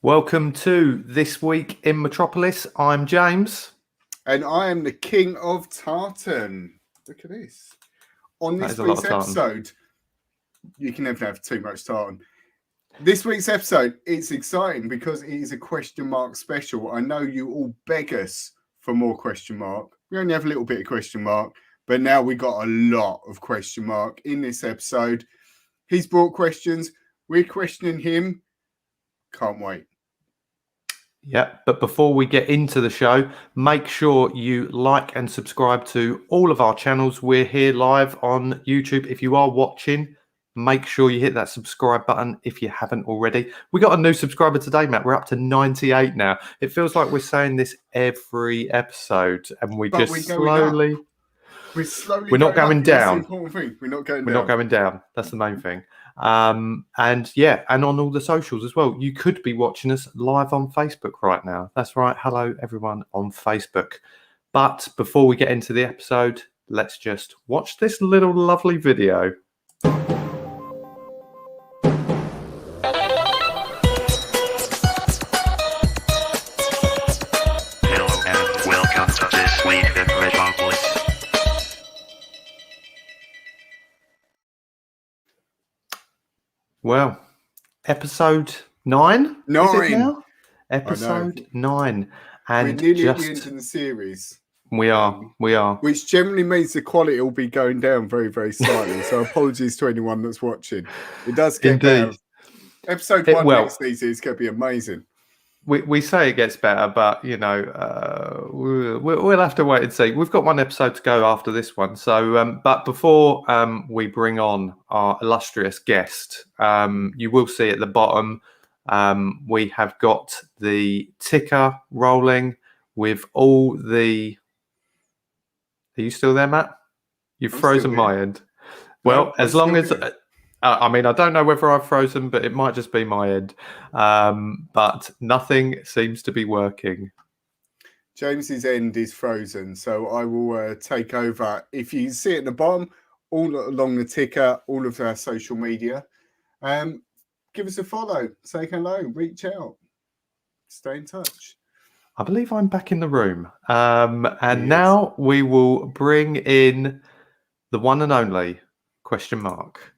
Welcome to This Week in Metropolis. I'm James. And I am the King of Tartan. Look at this. On this week's episode, you can never have too much tartan. This week's episode, it's exciting because it is a question mark special. I know you all beg us for more question mark. We only have a little bit of question mark, but now we got a lot of question mark in this episode. He's brought questions. We're questioning him. Can't wait. Yeah, but before we get into the show, make sure you like and subscribe to all of our channels. We're here live on YouTube. If you are watching, make sure you hit that subscribe button if you haven't already. We got a new subscriber today, Matt. We're up to 98 now. It feels like we're saying this every episode, and we're slowly... We're not going down. That's the important thing. We're not going down. We're not going down. That's the main thing. And on all the socials as well. You could be watching us live on Facebook right now. That's right. Hello, everyone on Facebook. But before we get into the episode, let's just watch this little lovely video. Hello and welcome to This Week in Metropolis. Well, episode 9? Nine. Is it now? Episode 9. And we're nearly at the end of the series. We are. Which generally means the quality will be going down very, very slightly. So apologies to anyone that's watching. It does get better. Episode 1 next season is going to be amazing. We say it gets better, but, you know, we'll have to wait and see. We've got one episode to go after this one. So, but before we bring on our illustrious guest, you will see at the bottom, we have got the ticker rolling with all the... Are you still there, Matt? You've frozen my end. Well, no, as long as... I mean, I don't know whether I've frozen, but it might just be my end. But nothing seems to be working. James's end is frozen, so I will take over. If you see at the bottom, all along the ticker, all of our social media, give us a follow, say hello, reach out, stay in touch. I believe I'm back in the room. And now we will bring in the one and only question mark.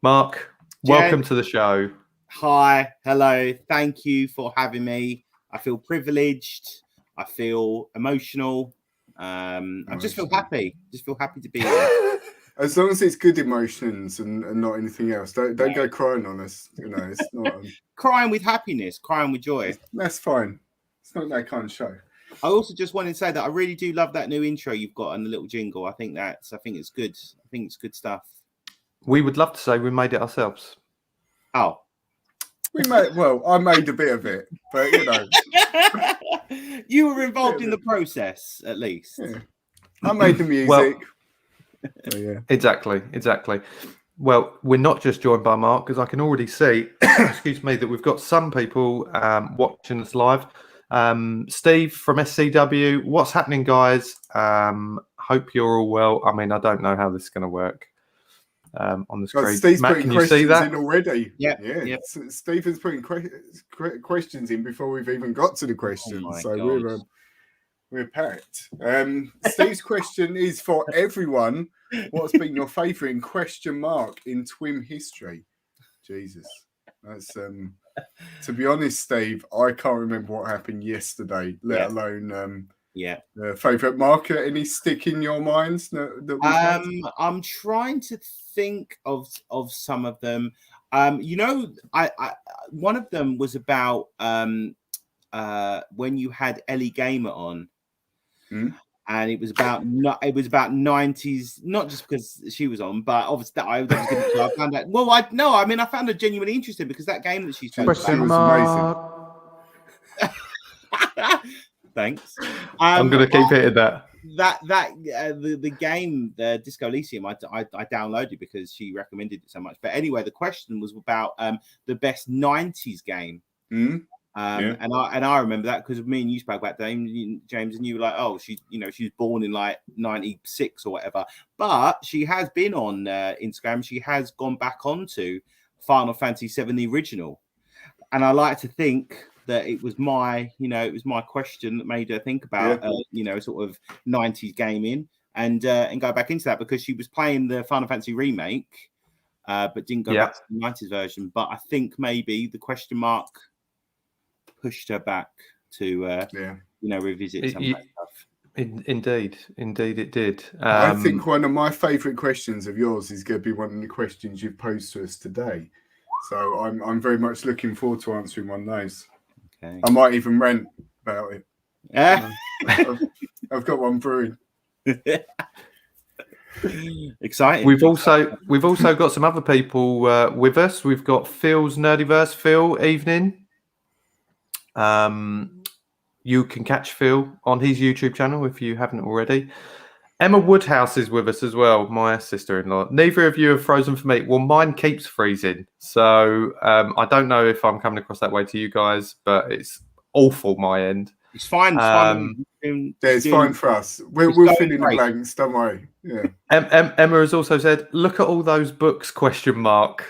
Mark, welcome to the show. Hi, hello. Thank you for having me. I feel privileged. I feel emotional. I just feel happy. Just feel happy to be here. As long as it's good emotions and not anything else. Don't go crying on us. You know, it's not crying with happiness, crying with joy. That's fine. It's not that kind of show. I also just wanted to say that I really do love that new intro you've got and the little jingle. I think it's good. I think it's good stuff. We would love to say we made it ourselves. Oh. I made a bit of it, but you know. You were involved in the process, at least. Yeah. I made the music. Exactly. Well, we're not just joined by Mark, because I can already see, excuse me, that we've got some people watching us live. Steve from SCW, what's happening, guys? Hope you're all well. I mean, I don't know how this is going to work. On the screen. Steve's Matt, putting can you see that? in already. Yeah. Stephen's putting questions in before we've even got to the questions. So we're packed. Steve's question is for everyone. What's been your favourite in question mark in TWIM history? Jesus, that's to be honest, Steve, I can't remember what happened yesterday, let alone favourite marker. Any stick in your minds that I'm trying to think of some of them. You know, I one of them was about when you had Ellie Gamer on, and it was about 90s, not just because she was on, but obviously I found that. Well, I found her genuinely interesting because that game that she's question mark. Thanks. I'm going to keep hitting that. The game, the Disco Elysium, I downloaded because she recommended it so much. But anyway, the question was about the best 90s game. And I remember that because me and you spoke about James, and you were like, oh, she was born in like 96 or whatever. But she has been on Instagram. She has gone back onto Final Fantasy VII, the original. I like to think that it was my question that made her think about, sort of 90s gaming and go back into that, because she was playing the Final Fantasy remake, but didn't go back to the 90s version. But I think maybe the question mark pushed her back to, revisit some of that stuff. Indeed it did. I think one of my favourite questions of yours is going to be one of the questions you've posed to us today. So I'm very much looking forward to answering one of those. Okay. I might even rant about it. I've got one brewing. Exciting. We've also got some other people with us. We've got Phil's Nerdiverse. Phil, evening. You can catch Phil on his YouTube channel if you haven't already. Emma Woodhouse is with us as well, my sister-in-law. Neither of you have frozen for me. Well, mine keeps freezing. So I don't know if I'm coming across that way to you guys, but it's awful my end. It's fine. It's fine for us. We'll fill in the blanks, don't worry. Yeah. Emma has also said, look at all those books, question mark.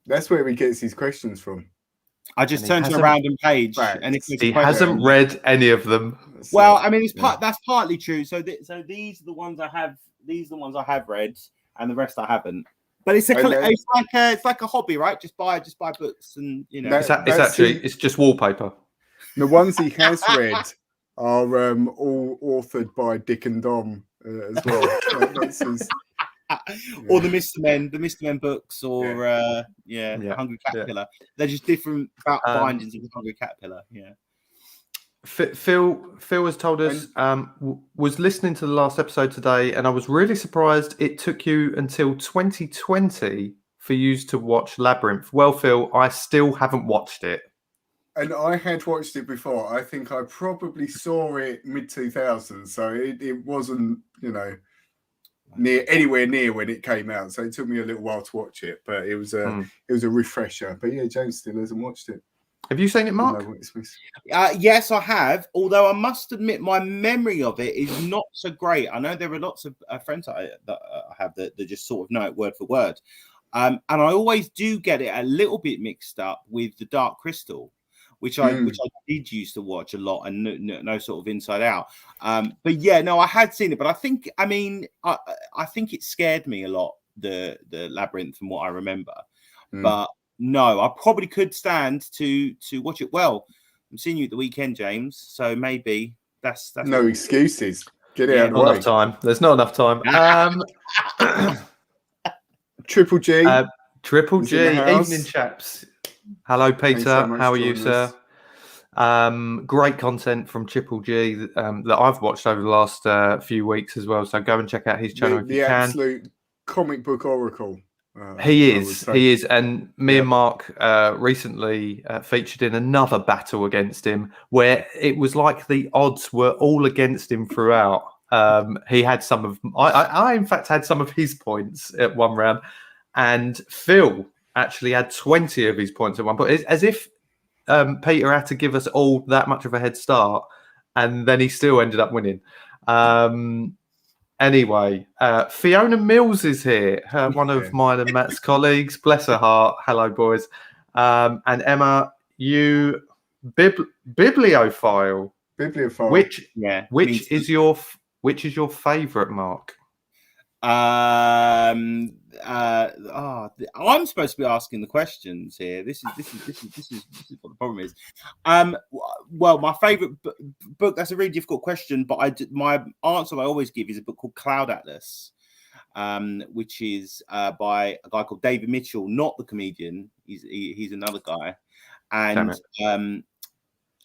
That's where he gets his questions from. I just turned to a random page, and he hasn't read any of them. Well, I mean, that's partly true. So these are the ones I have. These are the ones I have read, and the rest I haven't. But it's like a hobby, right? Just buy books, and it's just wallpaper. The ones he has read are all authored by Dick and Dom as well. Or the Mr. Men books, or Hungry Caterpillar. They're just different bindings of the Hungry Caterpillar. Yeah. Phil has told us was listening to the last episode today, and I was really surprised it took you until 2020 for you to watch Labyrinth. Well, Phil, I still haven't watched it. And I had watched it before. I think I probably saw it mid-2000s, so it wasn't, anywhere near when it came out. So it took me a little while to watch it, but it was a refresher. But yeah, James still hasn't watched it. Have you seen it, Mark? Yes, I have. Although I must admit, my memory of it is not so great. I know there are lots of friends that I have that just sort of know it word for word, and I always do get it a little bit mixed up with The Dark Crystal, which I did used to watch a lot and no sort of Inside Out. But yeah, no, I had seen it, but I think it scared me a lot, the Labyrinth, from what I remember. But no, I probably could stand to watch it. Well, I'm seeing you at the weekend, James, so maybe that's no excuses. Get it out of the way. Not enough time. There's not enough time. Triple G. Triple G. Evening, chaps. Hello, Peter. So how are you, sir? Great content from Triple G that I've watched over the last few weeks as well. So go and check out his channel if you can. The absolute comic book oracle. He is. And me and Mark recently featured in another battle against him where it was like the odds were all against him throughout. He had some of, I in fact had some of his points at one round, and Phil actually had 20 of his points at one point. It's as if Peter had to give us all that much of a head start, and then he still ended up winning. Anyway, Fiona Mills is here, one of mine and Matt's colleagues. Bless her heart. Hello, boys. And Emma, you bibliophile. Which is your favourite, Mark? I'm supposed to be asking the questions here. This is what the problem is. Well, my favorite book, that's a really difficult question, but my answer I always give is a book called Cloud Atlas, which is by a guy called David Mitchell, not the comedian. He's another guy, and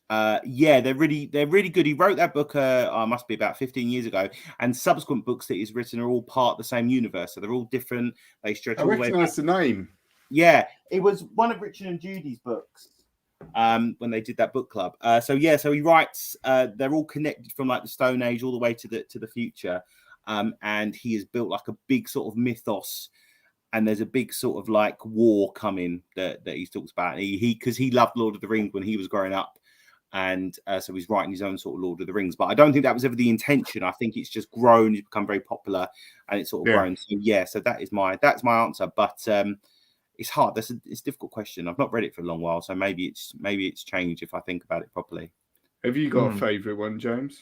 they're really good. He wrote that book must be about 15 years ago, and subsequent books that he's written are all part of the same universe, so they're all different. They stretch all the way back. I recognize the name. Yeah, it was one of Richard and Judy's books when they did that book club. So he writes, they're all connected from like the Stone Age all the way to the future, and he has built like a big sort of mythos. And there's a big sort of like war coming that he talks about. Because he loved Lord of the Rings when he was growing up. And so he's writing his own sort of Lord of the Rings. But I don't think that was ever the intention. I think it's just grown, it's become very popular, and it's sort of grown. So so that's my answer. But it's hard. It's a difficult question. I've not read it for a long while, so maybe it's changed if I think about it properly. Have you got a favourite one, James?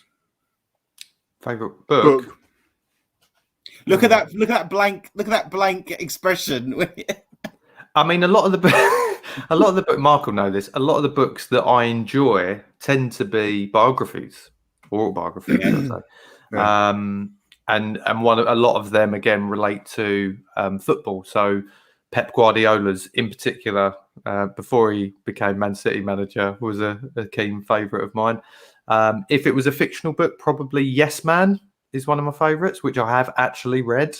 Favourite book? Look at that blank expression. I mean, a lot of the book. Mark will know this. A lot of the books that I enjoy tend to be biographies or autobiographies. I'd say. Yeah. And a lot of them again relate to football. So Pep Guardiola's in particular, before he became Man City manager, was a keen favourite of mine. If it was a fictional book, probably Yes Man is one of my favourites, which I have actually read.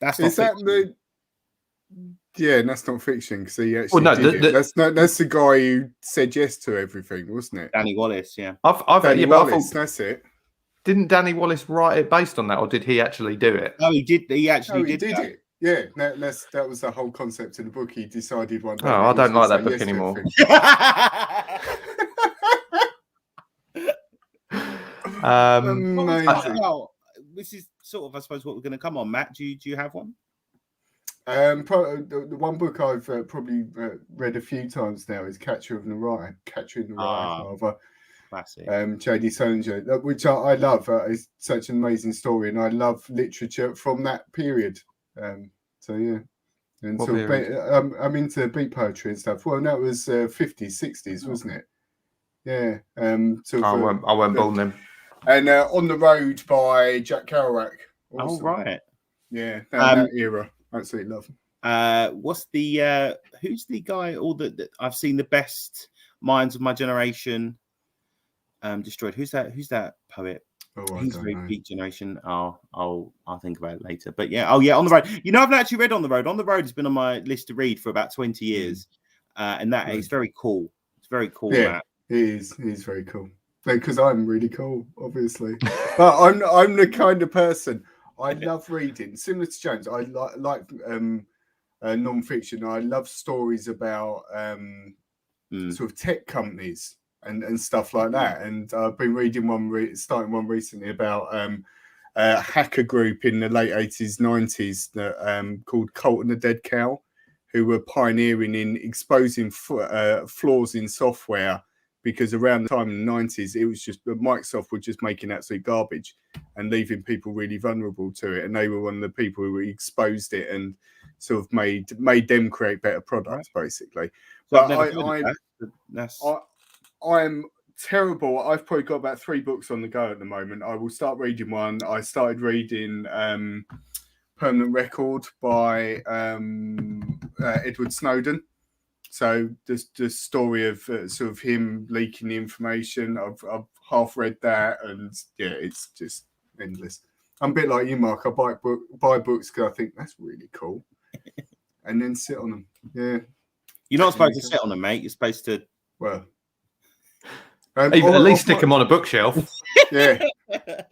That's not fiction. Yeah, and that's not fiction because he actually did it. That's the guy who said yes to everything, wasn't it? Danny Wallace, yeah. Danny Wallace, that's it. Didn't Danny Wallace write it based on that, or did he actually do it? No, he did. He actually did it. Yeah, that was the whole concept of the book. He decided one day. Oh, I don't like that book anymore. This is sort of, I suppose, what we're going to come on. Matt, do you have one? The one book I've probably read a few times now is Catcher in the Rye, rather. Classic. J.D. Salinger, which I love. It's such an amazing story, and I love literature from that period. So yeah, and so I'm into beat poetry and stuff. Well, that was 50s, 60s, wasn't it? Yeah. I won't born them. And On the Road by Jack Kerouac. Awesome. Oh right. Yeah, that era. Absolutely love him. What's the who's the guy? All that I've seen the best minds of my generation destroyed. Who's that poet? Oh, he's very Beat Generation. I'll think about it later. But yeah, On the Road. You know, I've not actually read On the Road. On the Road has been on my list to read for about 20 years, and that is very cool. It's very cool. Yeah, Matt. He's very cool. Because I'm really cool, obviously. But I'm the kind of person. I love reading, similar to James. I like non-fiction. I love stories about sort of tech companies and stuff like that. And I've been reading starting one recently about a hacker group in the late 80s, 90s that called Cult and the Dead Cow, who were pioneering in exposing flaws in software. Because around the time in the 90s, it was just Microsoft were just making absolute garbage and leaving people really vulnerable to it. And they were one of the people who exposed it and sort of made them create better products, basically. But I'm terrible. I've probably got about 3 books on the go at the moment. I will start reading one. I started reading Permanent Record by Edward Snowden. So the story of sort of him leaking the information, I've half read that, and yeah, it's just endless. I'm a bit like you, Mark. I buy books because I think that's really cool, and then sit on them. Yeah, you're not supposed to sit on them, mate. You're supposed to. Well, at least stick them on a bookshelf. Yeah,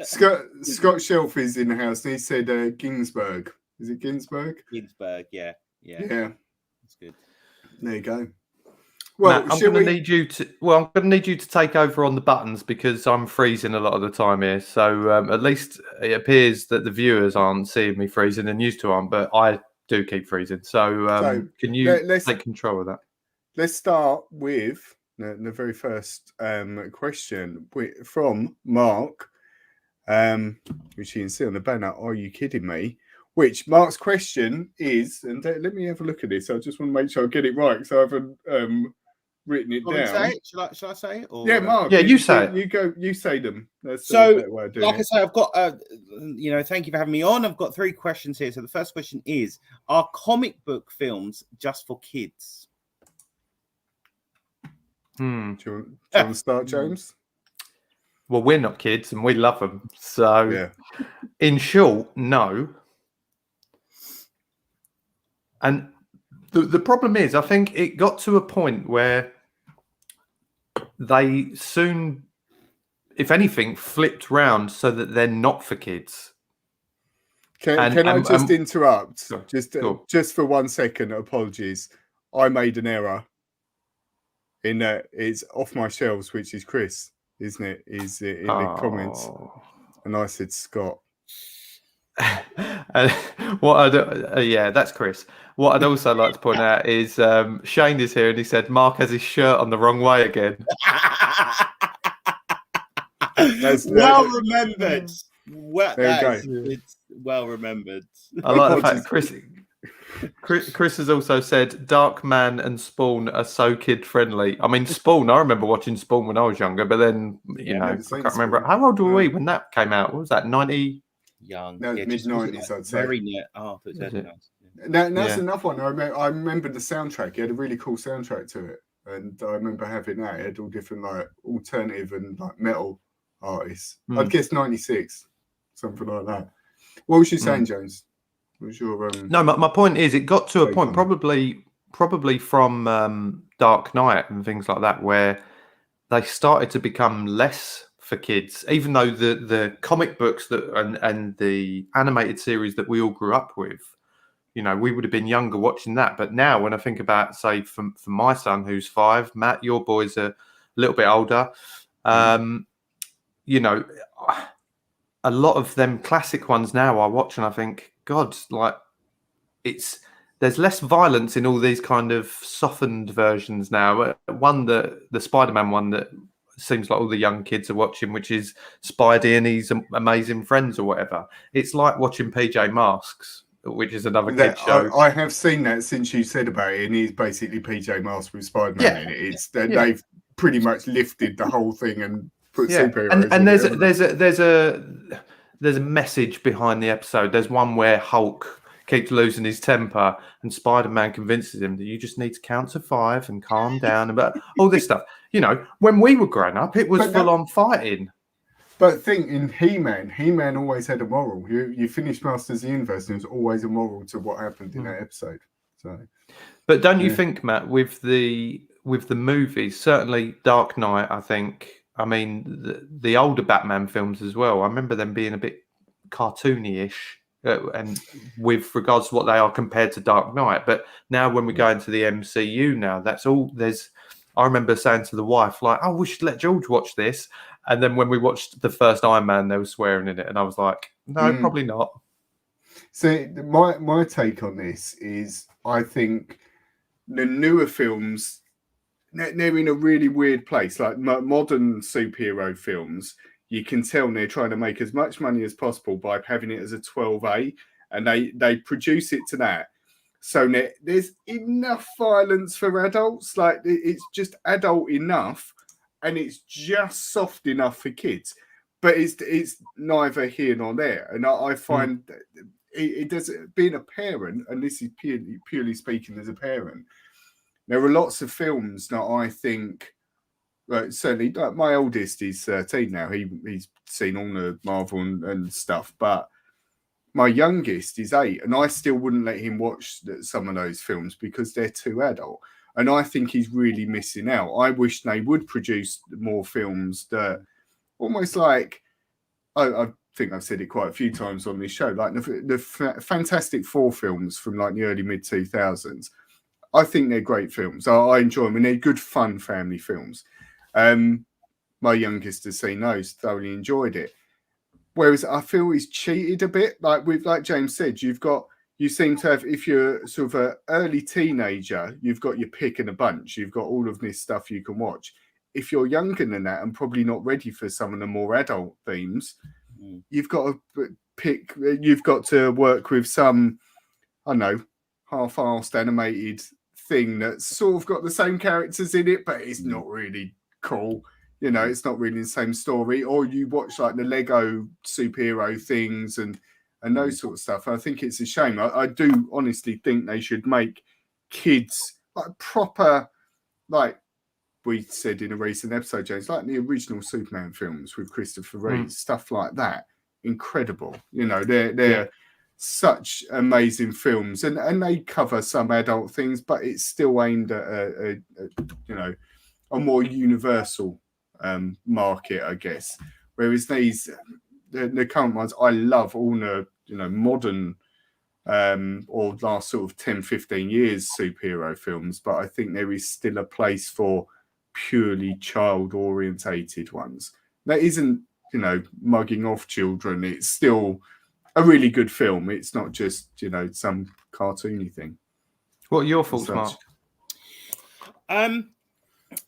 Scott Shelf is in the house, and he said Ginsberg. Is it Ginsberg? Ginsberg, yeah. That's good. There you go. Well, Matt, I'm going to need you to take over on the buttons because I'm freezing a lot of the time here. So at least it appears that the viewers aren't seeing me freezing and used to aren't, but I do keep freezing. So can you take control of that? Let's start with the very first question from Mark, which you can see on the banner. Are you kidding me? Which Mark's question is, and let me have a look at this. I just want to make sure I get it right, so I haven't written it down. Shall I say it? Or, yeah, Mark. Yeah, you say it. You go. You say them. That's so, like I say, I've got. Thank you for having me on. I've got 3 questions here. So the first question is: are comic book films just for kids? Do you want to start, James? Well, we're not kids, and we love them. So, yeah. In short, no. And the problem is, I think it got to a point where they soon, if anything, flipped round so that they're not for kids. Can I just interrupt? Just for 1 second, apologies. I made an error in that it's Off My Shelves, which is Chris, isn't it? Is in the comments. And I said Scott. And yeah, that's Chris. What I'd also like to point out is Shane is here, and he said Mark has his shirt on the wrong way again. Well remembered. Well, there you go. It's well remembered. I like the fact Chris has also said Dark Man and Spawn are so kid friendly. I mean, Spawn, I remember watching Spawn when I was younger, but then, you know, I can't remember. How old were we when that came out? What was that, 90? Young. No, mid-90s, I'd say. Very near. Oh, that's nice. That's enough one. I remember the soundtrack. It had a really cool soundtrack to it. And I remember having that. It had all different, like, alternative and, like, metal artists. I'd guess 96, something like that. What was you saying, James? What was your No, my point is, it got to a point, probably from Dark Knight and things like that, where they started to become less for kids, even though the comic books and the animated series that we all grew up with, you know, we would have been younger watching that. But now, when I think about, say, for my son who's 5, Matt, your boys are a little bit older. You know, a lot of them classic ones now I watch and I think, God, like there's less violence in all these kind of softened versions now. The Spider-Man one that seems like all the young kids are watching, which is Spidey and his amazing friends or whatever. It's like watching PJ Masks, which is another kid show. I have seen that since you said about it, and he's basically PJ Masks with Spider-Man in it. It's they've pretty much lifted the whole thing and put superheroes. And there's a message behind the episode. There's one where Hulk keeps losing his temper, and Spider-Man convinces him that you just need to count to 5 and calm down, about all this stuff. You know, when we were growing up, it was full on fighting. But think in He-Man always had a moral. You finished Masters of the Universe, and there was always a moral to what happened in that episode. So, but don't you think, Matt, with the movies, certainly Dark Knight, I think. I mean, the older Batman films as well. I remember them being a bit cartoony-ish, and with regards to what they are compared to Dark Knight. But now, when we go into the MCU, now that's all there's. I remember saying to the wife, like, "Oh, we should let George watch this." And then when we watched the first Iron Man, they were swearing in it, and I was like, "No, probably not." So my take on this is, I think the newer films, they're in a really weird place. Like modern superhero films, you can tell they're trying to make as much money as possible by having it as a 12A, and they produce it to that. So there's enough violence for adults. Like, it's just adult enough, and it's just soft enough for kids. But it's neither here nor there. And I find it does, being a parent, and this is purely speaking as a parent, there are lots of films that I think, certainly, like my oldest is 13 now. He's seen all the Marvel and stuff, but my youngest is 8, and I still wouldn't let him watch some of those films because they're too adult. And I think he's really missing out. I wish they would produce more films that almost like, I think I've said it quite a few times on this show, like the Fantastic Four films from like the early mid-2000s. I think they're great films. I enjoy them, and they're good, fun family films. My youngest has seen those, thoroughly enjoyed it. Whereas I feel he's cheated a bit. Like James said, you seem to have, if you're sort of an early teenager, you've got your pick and a bunch. You've got all of this stuff you can watch. If you're younger than that and probably not ready for some of the more adult themes, you've got to pick. You've got to work with some, I don't know, half-assed animated thing that's sort of got the same characters in it, but it's not really cool. You know, it's not really the same story. Or you watch like the Lego superhero things and those sort of stuff. I think it's a shame. I do honestly think they should make kids like proper, like we said in a recent episode, James, like the original Superman films with Christopher Reeve, stuff like that. Incredible. You know, they're such amazing films, and they cover some adult things, but it's still aimed at a you know, a more universal market, I guess. Whereas these the current ones, I love all the, you know, modern or last sort of 10-15 years superhero films, but I think there is still a place for purely child orientated ones that isn't, you know, mugging off children. It's still a really good film. It's not just, you know, some cartoony thing. What are your thoughts, Mark?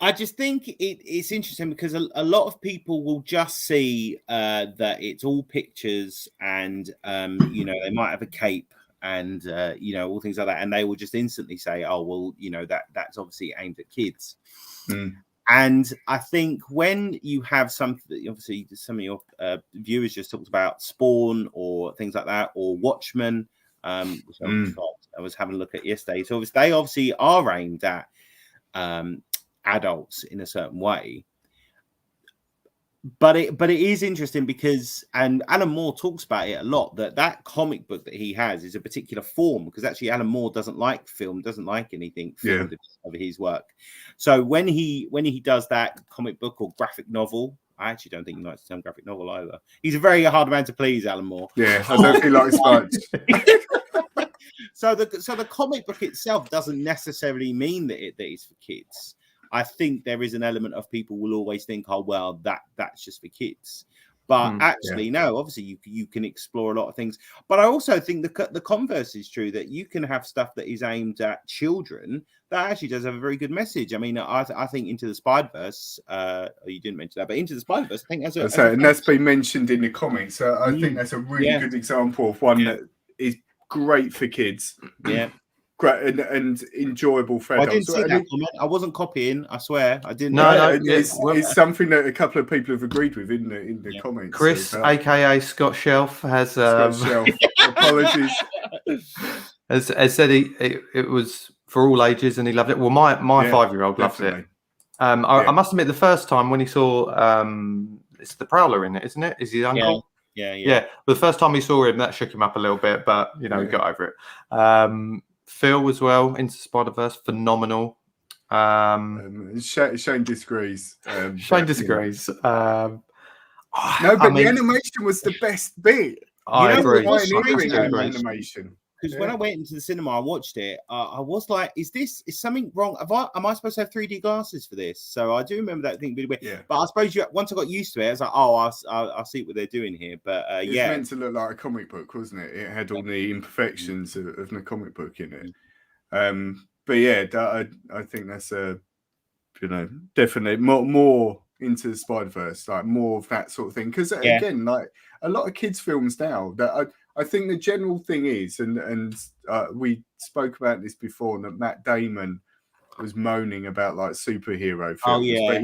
I just think it's interesting because a lot of people will just see that it's all pictures and, you know, they might have a cape and, you know, all things like that. And they will just instantly say, oh, well, you know, that's obviously aimed at kids. And I think when you have something, obviously some of your viewers just talked about Spawn or things like that, or Watchmen, which I was having a look at yesterday. So they obviously are aimed at adults in a certain way. But it is interesting because, and Alan Moore talks about it a lot, that comic book that he has is a particular form, because actually Alan Moore doesn't like film, doesn't like anything filmed of his work. So when he does that comic book or graphic novel, I actually don't think he likes the term graphic novel either. He's a very hard man to please, Alan Moore. Yeah, I don't feel like much. So the comic book itself doesn't necessarily mean that it's for kids. I think there is an element of people will always think, oh, well, that's just for kids. But actually, no, obviously you can explore a lot of things. But I also think the converse is true, that you can have stuff that is aimed at children that actually does have a very good message. I mean, I think Into the Spider-Verse, you didn't mention that, but Into the Spider-Verse, I think and that's been mentioned in the comments. So I think that's a really good example of one that is great for kids. Yeah. Great and enjoyable for adults. I didn't see that comment. I wasn't copying. I swear, I didn't. No, it's something that a couple of people have agreed with in the comments. Chris, aka Scott Shelf, has apologies. Has said it was for all ages and he loved it. Well, my 5-year-old loves it. I must admit, the first time when he saw it's the Prowler in it, isn't it? Is he uncle? Yeah. But the first time he saw him, that shook him up a little bit, but you know, he got over it. Phil as well, Into Spider-Verse, phenomenal. Shane disagrees. Shane disagrees. No, but the animation was the best bit. I agree. Animation. Because when I went into the cinema and watched it, I was like, is something wrong? Am I supposed to have 3D glasses for this? So I do remember that thing really weird. Yeah. But I suppose once I got used to it, I was like, oh, I'll see what they're doing here. But it was meant to look like a comic book, wasn't it? It had all the imperfections of the comic book in it. But yeah, I think that's definitely more into the Spider-Verse, like more of that sort of thing. Because again, like a lot of kids' films now, that I think the general thing is, and we spoke about this before, that Matt Damon was moaning about like superhero films. But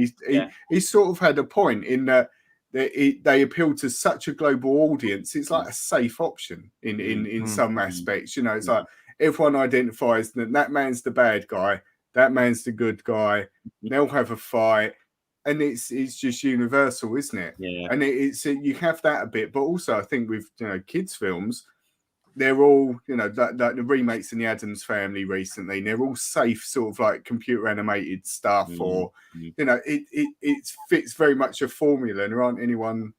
he sort of had a point in that they appeal to such a global audience. It's like a safe option in some aspects. You know, it's like everyone identifies that man's the bad guy, that man's the good guy. They'll have a fight. And it's just universal, isn't it? Yeah. And it's you have that a bit, but also I think with kids' films, they're all like the remakes in the Addams Family recently. And they're all safe, sort of like computer animated stuff, or it fits very much a formula, and there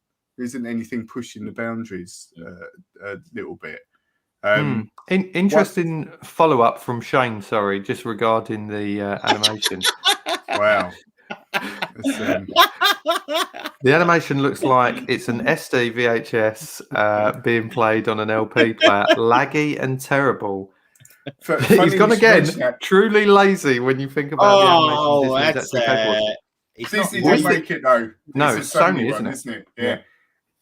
isn't anything pushing the boundaries a little bit. Interesting follow up from Shane. Sorry, just regarding the animation. Wow. The animation looks like it's an SD VHS being played on an LP player, laggy and terrible. He's gone again. Truly lazy when you think about the animation. Disney didn't make it though. No, it's Sony, isn't it? Yeah.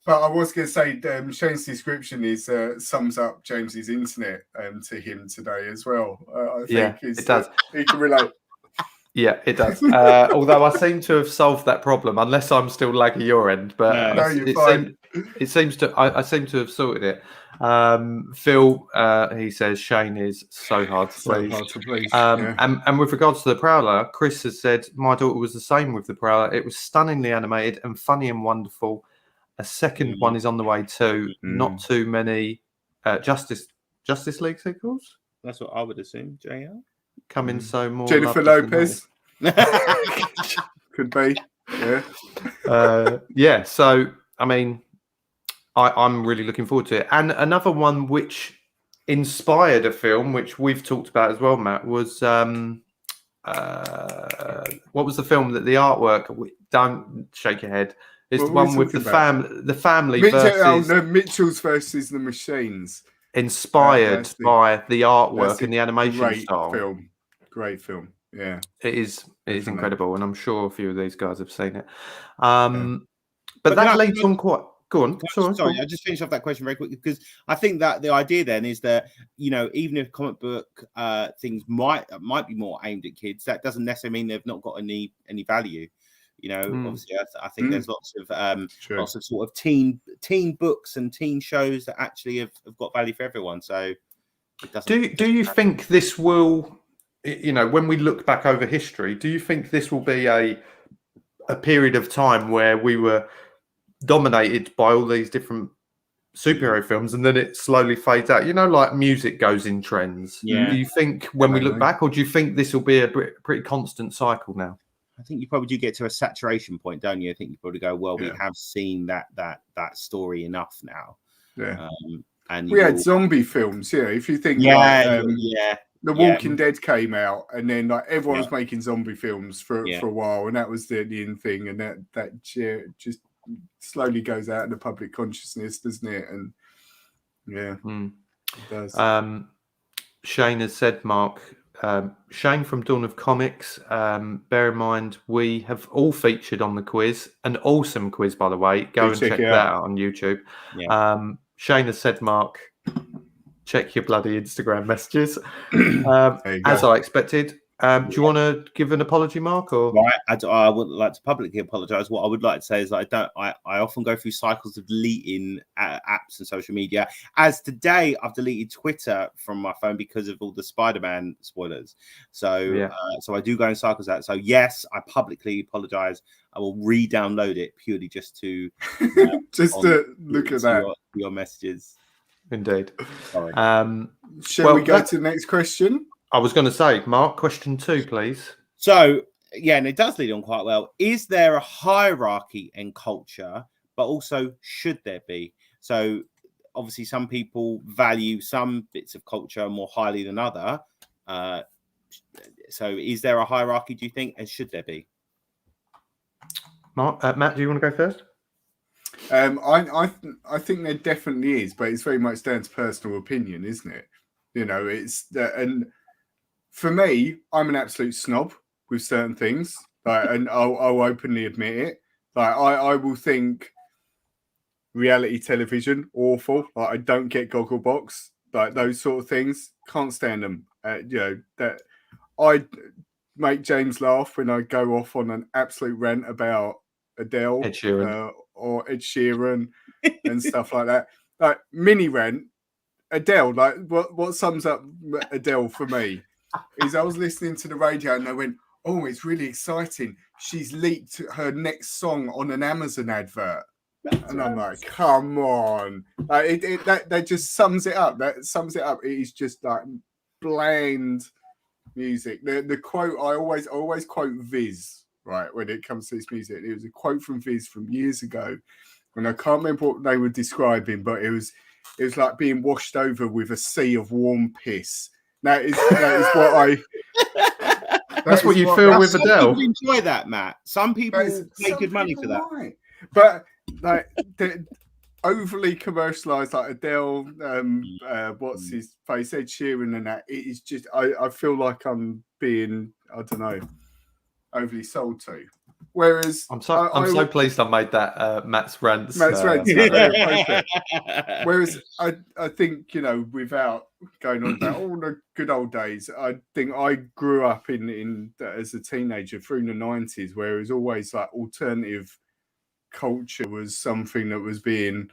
But I was going to say, Shane's description sums up James's internet to him today as well. I think it does. He can relate. Yeah, it does. Although I seem to have solved that problem, unless I'm still lagging your end. But no, you're fine. It seems to. I seem to have sorted it. Phil, he says Shane is so hard to please. And with regards to the Prowler, Chris has said my daughter was the same with the Prowler. It was stunningly animated and funny and wonderful. A second one is on the way too. Not too many Justice League sequels. That's what I would assume. JL. Coming so more. Jennifer Lopez. Could be. Yeah. So I mean, I'm really looking forward to it. And another one which inspired a film, which we've talked about as well, Matt, was what was the film that the artwork? Don't shake your head. It's What the were we one with the talking about? family Mitchell, versus no, Mitchell's versus the Machines. inspired That's by the artwork that's and the animation great style. film. Great film. Yeah. It is Definitely. incredible, and I'm sure a few of these guys have seen it. Yeah. But that leads on quite. Go on. Sorry, I just finish off that question very quickly because I think that the idea then is that, you know, even if comic book things might be more aimed at kids, that doesn't necessarily mean they've not got any value. You know, obviously, I think there's lots of sort of teen books and teen shows that actually have got value for everyone. So, it doesn't. Do you think this will, you know, when we look back over history, do you think this will be a period of time where we were dominated by all these different superhero films and then it slowly fades out? You know, like music goes in trends. Yeah. Do you think when we look back, or do you think this will be a pretty constant cycle now? I think you probably do get to a saturation point, don't you? I think you probably go, well, we have seen that story enough now. Yeah. And we had zombie films, if you think The Walking Dead came out, and then like everyone was making zombie films for a while, and that was the in thing, and that just slowly goes out in the public consciousness, doesn't it? And it does. Shane has said, Mark, Shane from Dawn of Comics, bear in mind we have all featured on the quiz, an awesome quiz, by the way. Go and check that out on YouTube. Shane has said, Mark, check your bloody Instagram messages. As I expected. Do you want to give an apology, Mark? Or I would like to publicly apologize. What I would like to say is I often go through cycles of deleting apps and social media. As today, I've deleted Twitter from my phone because of all the Spider-Man spoilers. So so I do go in cycles out. So yes, I publicly apologize. I will re-download it purely just to to look at that your messages. Indeed. Sorry. Shall we go to the next question? I was going to say, Mark, question 2, please. So, and it does lead on quite well. Is there a hierarchy in culture, but also should there be? So, obviously, some people value some bits of culture more highly than other. So, is there a hierarchy, do you think, and should there be? Mark, Matt, do you want to go first? I think there definitely is, but it's very much down to personal opinion, isn't it? You know, and for me, I'm an absolute snob with certain things, and I'll openly admit it. Like I will think reality television awful. Like I don't get Gogglebox, like those sort of things. Can't stand them. That I make James laugh when I go off on an absolute rant about Adele, Ed Sheeran. Or Ed Sheeran and stuff like that. Like mini rant, Adele. Like what sums up Adele for me is I was listening to the radio and they went, "Oh, it's really exciting. She's leaked her next song on an Amazon advert." And I'm like, "Come on!" Like that just sums it up. That sums it up. It is just like bland music. The quote I always quote Viz, right, when it comes to this music. It was a quote from Viz from years ago, and I can't remember what they were describing, but it was like being washed over with a sea of warm piss. That is what I. That's what you feel with Adele. People enjoy that, Matt. Some people pay good money for that. Might. But like the overly commercialized, like Adele, what's his face, Ed Sheeran, and that. It is just. I feel like I'm being, I don't know, overly sold to. Whereas I'm so pleased I made that Matt's rants. Whereas I think, you know, without going on about all the good old days, I think I grew up in as a teenager through the 90s, where it was always like alternative culture was something that was being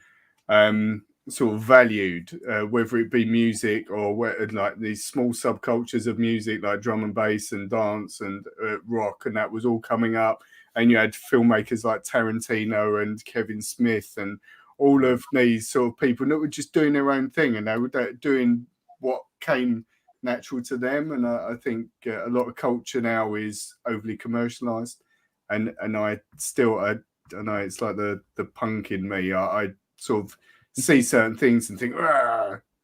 sort of valued, whether it be music or like these small subcultures of music like drum and bass and dance and rock, and that was all coming up. And you had filmmakers like Tarantino and Kevin Smith and all of these sort of people that were just doing their own thing, and they were doing what came natural to them. And I think a lot of culture now is overly commercialized, and I know it's like the punk in me. I sort of see certain things and think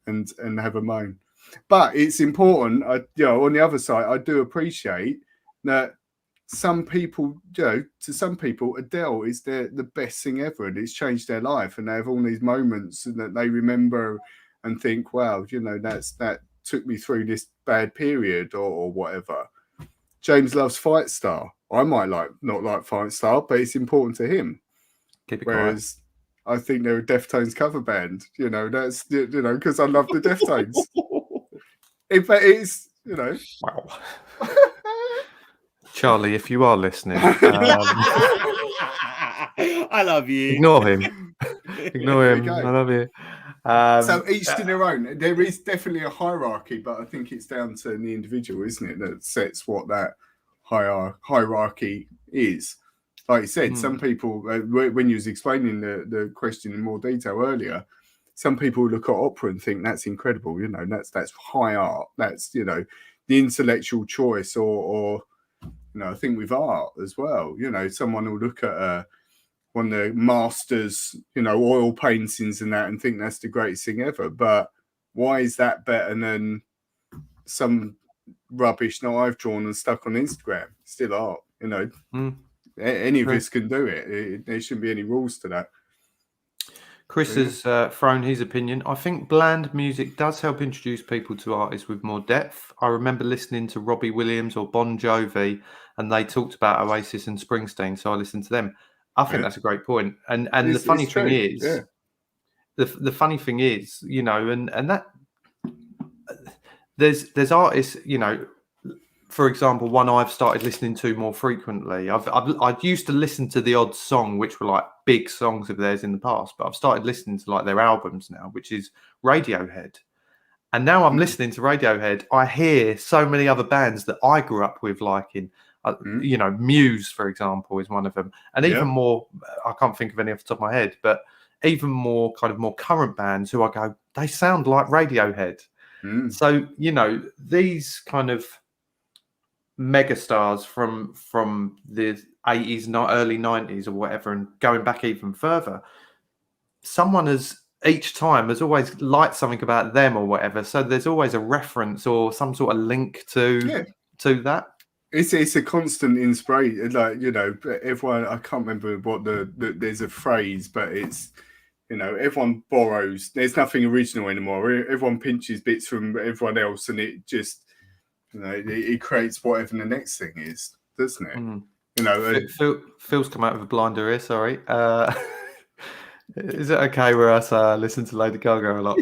and have a moan. But it's important. On the other side, I do appreciate that some people, to some people, Adele is the best thing ever, and it's changed their life, and they have all these moments that they remember and think, wow, that took me through this bad period or whatever. James loves Fight Star. I might not like Fight Star, but it's important to him. Keep it Whereas I think they're a Deftones cover band. That's because I love the Deftones. In fact, it's Wow. Charlie, if you are listening, I love you. Ignore him. Ignore him. I love you. So each to their own. There is definitely a hierarchy, but I think it's down to the individual, isn't it, that sets what that hierarchy is. Like you said, some people, when you was explaining the question in more detail earlier, some people look at opera and think that's incredible. That's high art. That's the intellectual choice, or I think with art as well. Someone will look at one of the masters, oil paintings and that, and think that's the greatest thing ever. But why is that better than some rubbish that I've drawn and stuck on Instagram? Still art, Any of us can do it. There shouldn't be any rules to that. Chris has thrown his opinion. I think bland music does help introduce people to artists with more depth. I remember listening to Robbie Williams or Bon Jovi, and they talked about Oasis and Springsteen, so I listened to them. I think that's a great point. And the funny thing is, the funny thing is, and that there's artists, for example, one I've started listening to more frequently. I used to listen to the odd song, which were like big songs of theirs in the past, but I've started listening to like their albums now, which is Radiohead. And now I'm listening to Radiohead. I hear so many other bands that I grew up with liking. Muse, for example, is one of them. And even more, I can't think of any off the top of my head, but even more more current bands who I go, they sound like Radiohead. So, these kind of megastars from the 80s, early 90s or whatever, and going back even further, someone has each time has always liked something about them or whatever. So there's always a reference or some sort of link to that. It's a constant inspiration. Like, everyone, I can't remember what there's a phrase, but it's, everyone borrows. There's nothing original anymore. Everyone pinches bits from everyone else, and it just, it creates whatever the next thing is, doesn't it? Phil's come out of a blinder here, sorry. Is it okay where I listen to Lady Gaga a lot?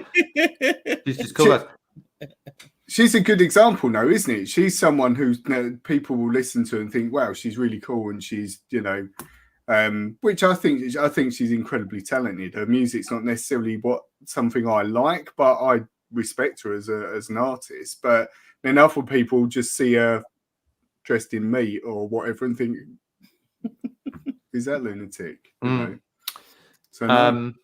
She's just called us. She's a good example now, isn't it? She's someone who people will listen to and think, wow, she's really cool, and she's, which I think she's incredibly talented. Her music's not necessarily something I like, but I respect her as an artist. But then other people just see her dressed in meat or whatever and think, is that lunatic? So no.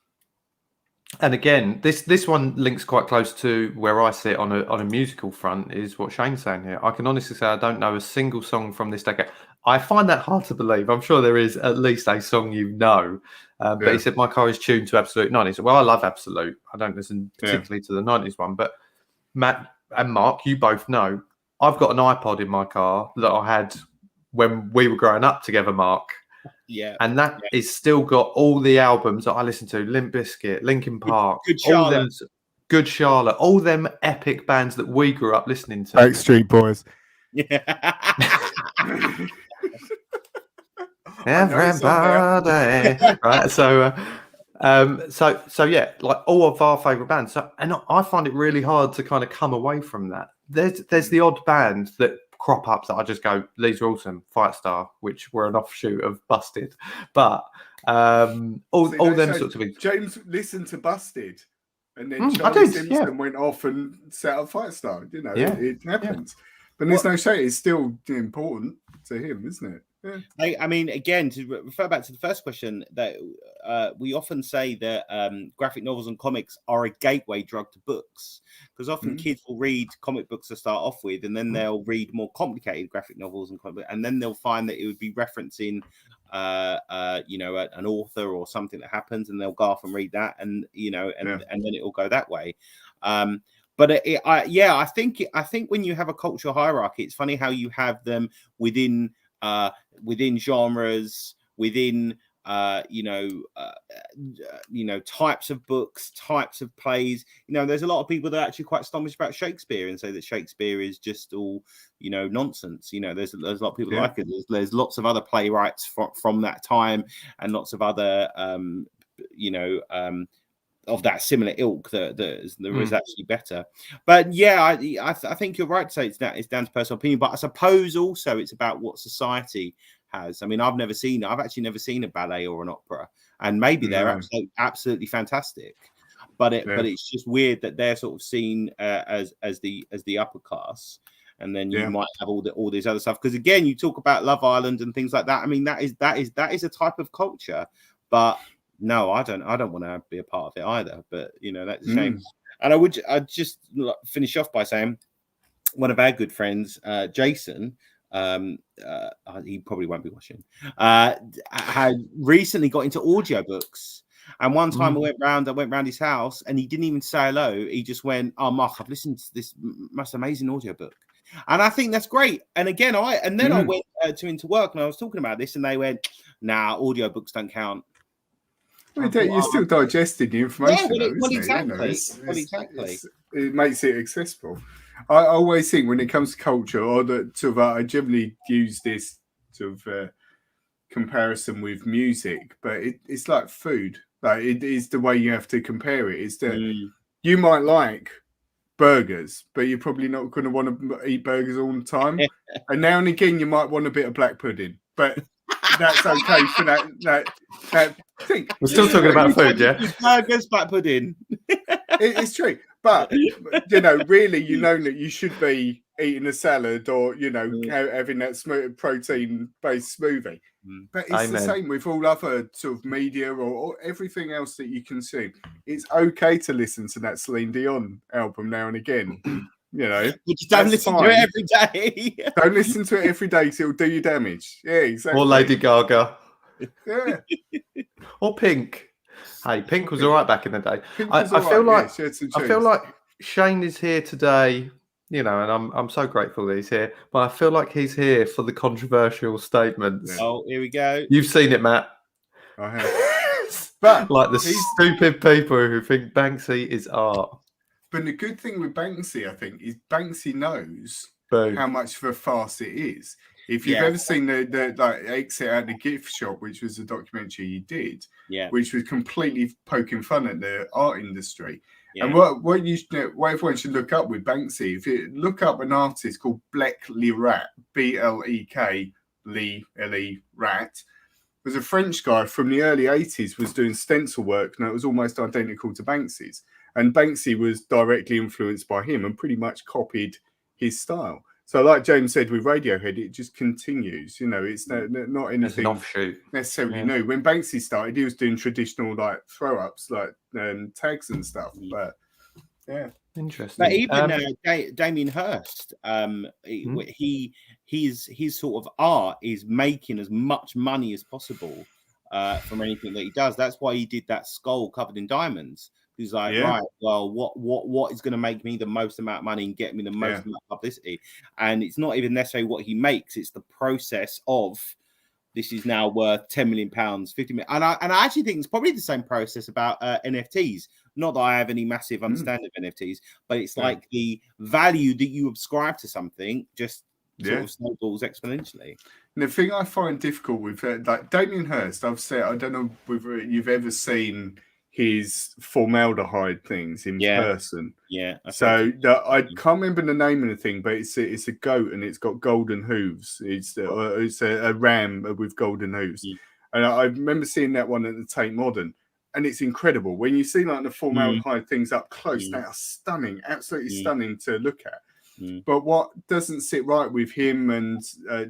And again, this one links quite close to where I sit on a musical front, is what Shane's saying here. I can honestly say I don't know a single song from this decade. I find that hard to believe. I'm sure there is at least a song but he said my car is tuned to Absolute 90s. Well, I love Absolute. I don't listen particularly to the 90s one, but Matt and Mark, you both know I've got an iPod in my car that I had when we were growing up together, Mark. Yeah, and that is still got all the albums that I listen to: Limp Bizkit, Linkin Park, Good Charlotte, all them epic bands that we grew up listening to. Backstreet Boys. Yeah. Everybody, right? So yeah, like all of our favorite bands. So, and I find it really hard to kind of come away from that. There's the odd band that crop ups that I just go, these are awesome. Fight Star, which were an offshoot of Busted, but all them sorts of things. James listened to Busted, and then Charlie Simpson went off and set up Fight Star. It happens, but there's no shame. It's still important to him, isn't it? Yeah. I mean, again, to refer back to the first question, that we often say that graphic novels and comics are a gateway drug to books, because often kids will read comic books to start off with, and then they'll read more complicated graphic novels and comic, and then they'll find that it would be referencing an author or something that happens, and they'll go off and read that, and then it will go that way. But I think when you have a cultural hierarchy, it's funny how you have them within within genres, within types of books, types of plays. There's a lot of people that are actually quite astonished about Shakespeare and say that Shakespeare is just all nonsense. There's a lot of people like it. There's lots of other playwrights from that time, and lots of other of that similar ilk that is actually better. But yeah, I think you're right to say it's down to personal opinion, but I suppose also it's about what society has. I mean, I've actually never seen a ballet or an opera, and maybe they're absolutely fantastic, but it's just weird that they're sort of seen as the upper class, and then you might have all this other stuff. Because again, you talk about Love Island and things like that. I mean, that is a type of culture, but no, I don't want to be a part of it either. But that's a shame. And I'd just finish off by saying one of our good friends, Jason, he probably won't be watching, had recently got into audiobooks. And one time I went round his house and he didn't even say hello. He just went, "Oh, Mark, I've listened to this most amazing audiobook." And I think that's great. And again, I went into work and I was talking about this and they went, "Nah, audiobooks don't count." You're still digesting the information, exactly. It makes it accessible. I always think when it comes to culture, or I generally use this sort of comparison with music, but it's like food. Like it is the way you have to compare it. Is that you might like burgers, but you're probably not going to want to eat burgers all the time. And now and again, you might want a bit of black pudding, but that's okay for that thing. We're still talking about food, yeah? Burgers, black pudding. It's true. But, really, that you should be eating a salad or, having that protein-based smoothie. But it's the same with all other sort of media or everything else that you consume. It's okay to listen to that Celine Dion album now and again. You just don't listen to it every day. Don't listen to it every day because it'll do you damage. Yeah, exactly. Or Lady Gaga. Yeah. Or Pink. Hey, Pink was all right back in the day. I feel like Shane is here today, and I'm so grateful that he's here. But I feel like he's here for the controversial statements. Yeah. Oh, here we go. You've seen it, Matt. I have. But like the stupid people who think Banksy is art. But the good thing with Banksy, I think, is Banksy knows how much of a farce it is. If you've ever seen the exit at the gift shop, which was a documentary you did, which was completely poking fun at the art industry. Yeah. And what everyone should look up with Banksy, if you look up an artist called Blek Rat, Blek L-E Rat, was a French guy from the early 80s, was doing stencil work, and it was almost identical to Banksy's. And Banksy was directly influenced by him and pretty much copied his style. So like James said with Radiohead, it just continues. It's not anything necessarily new. When Banksy started, he was doing traditional like throw-ups, like tags and stuff. But yeah. Interesting. But even Damien Hirst, his sort of art is making as much money as possible from anything that he does. That's why he did that skull covered in diamonds. He's like, right, well, what is going to make me the most amount of money and get me the most amount of publicity? And it's not even necessarily what he makes; it's the process of this is now worth £10 million, 50 million. And I actually think it's probably the same process about NFTs. Not that I have any massive understanding of NFTs, but it's like the value that you ascribe to something just sort of snowballs exponentially. And the thing I find difficult with like Damien Hirst, I've said, I don't know whether you've ever seen his formaldehyde things in person. Yeah. So I can't remember the name of the thing, but it's a goat and it's got golden hooves. It's a ram with golden hooves. And I remember seeing that one at the Tate Modern, and it's incredible. When you see like the formaldehyde things up close, they are stunning, absolutely stunning to look at. But what doesn't sit right with him and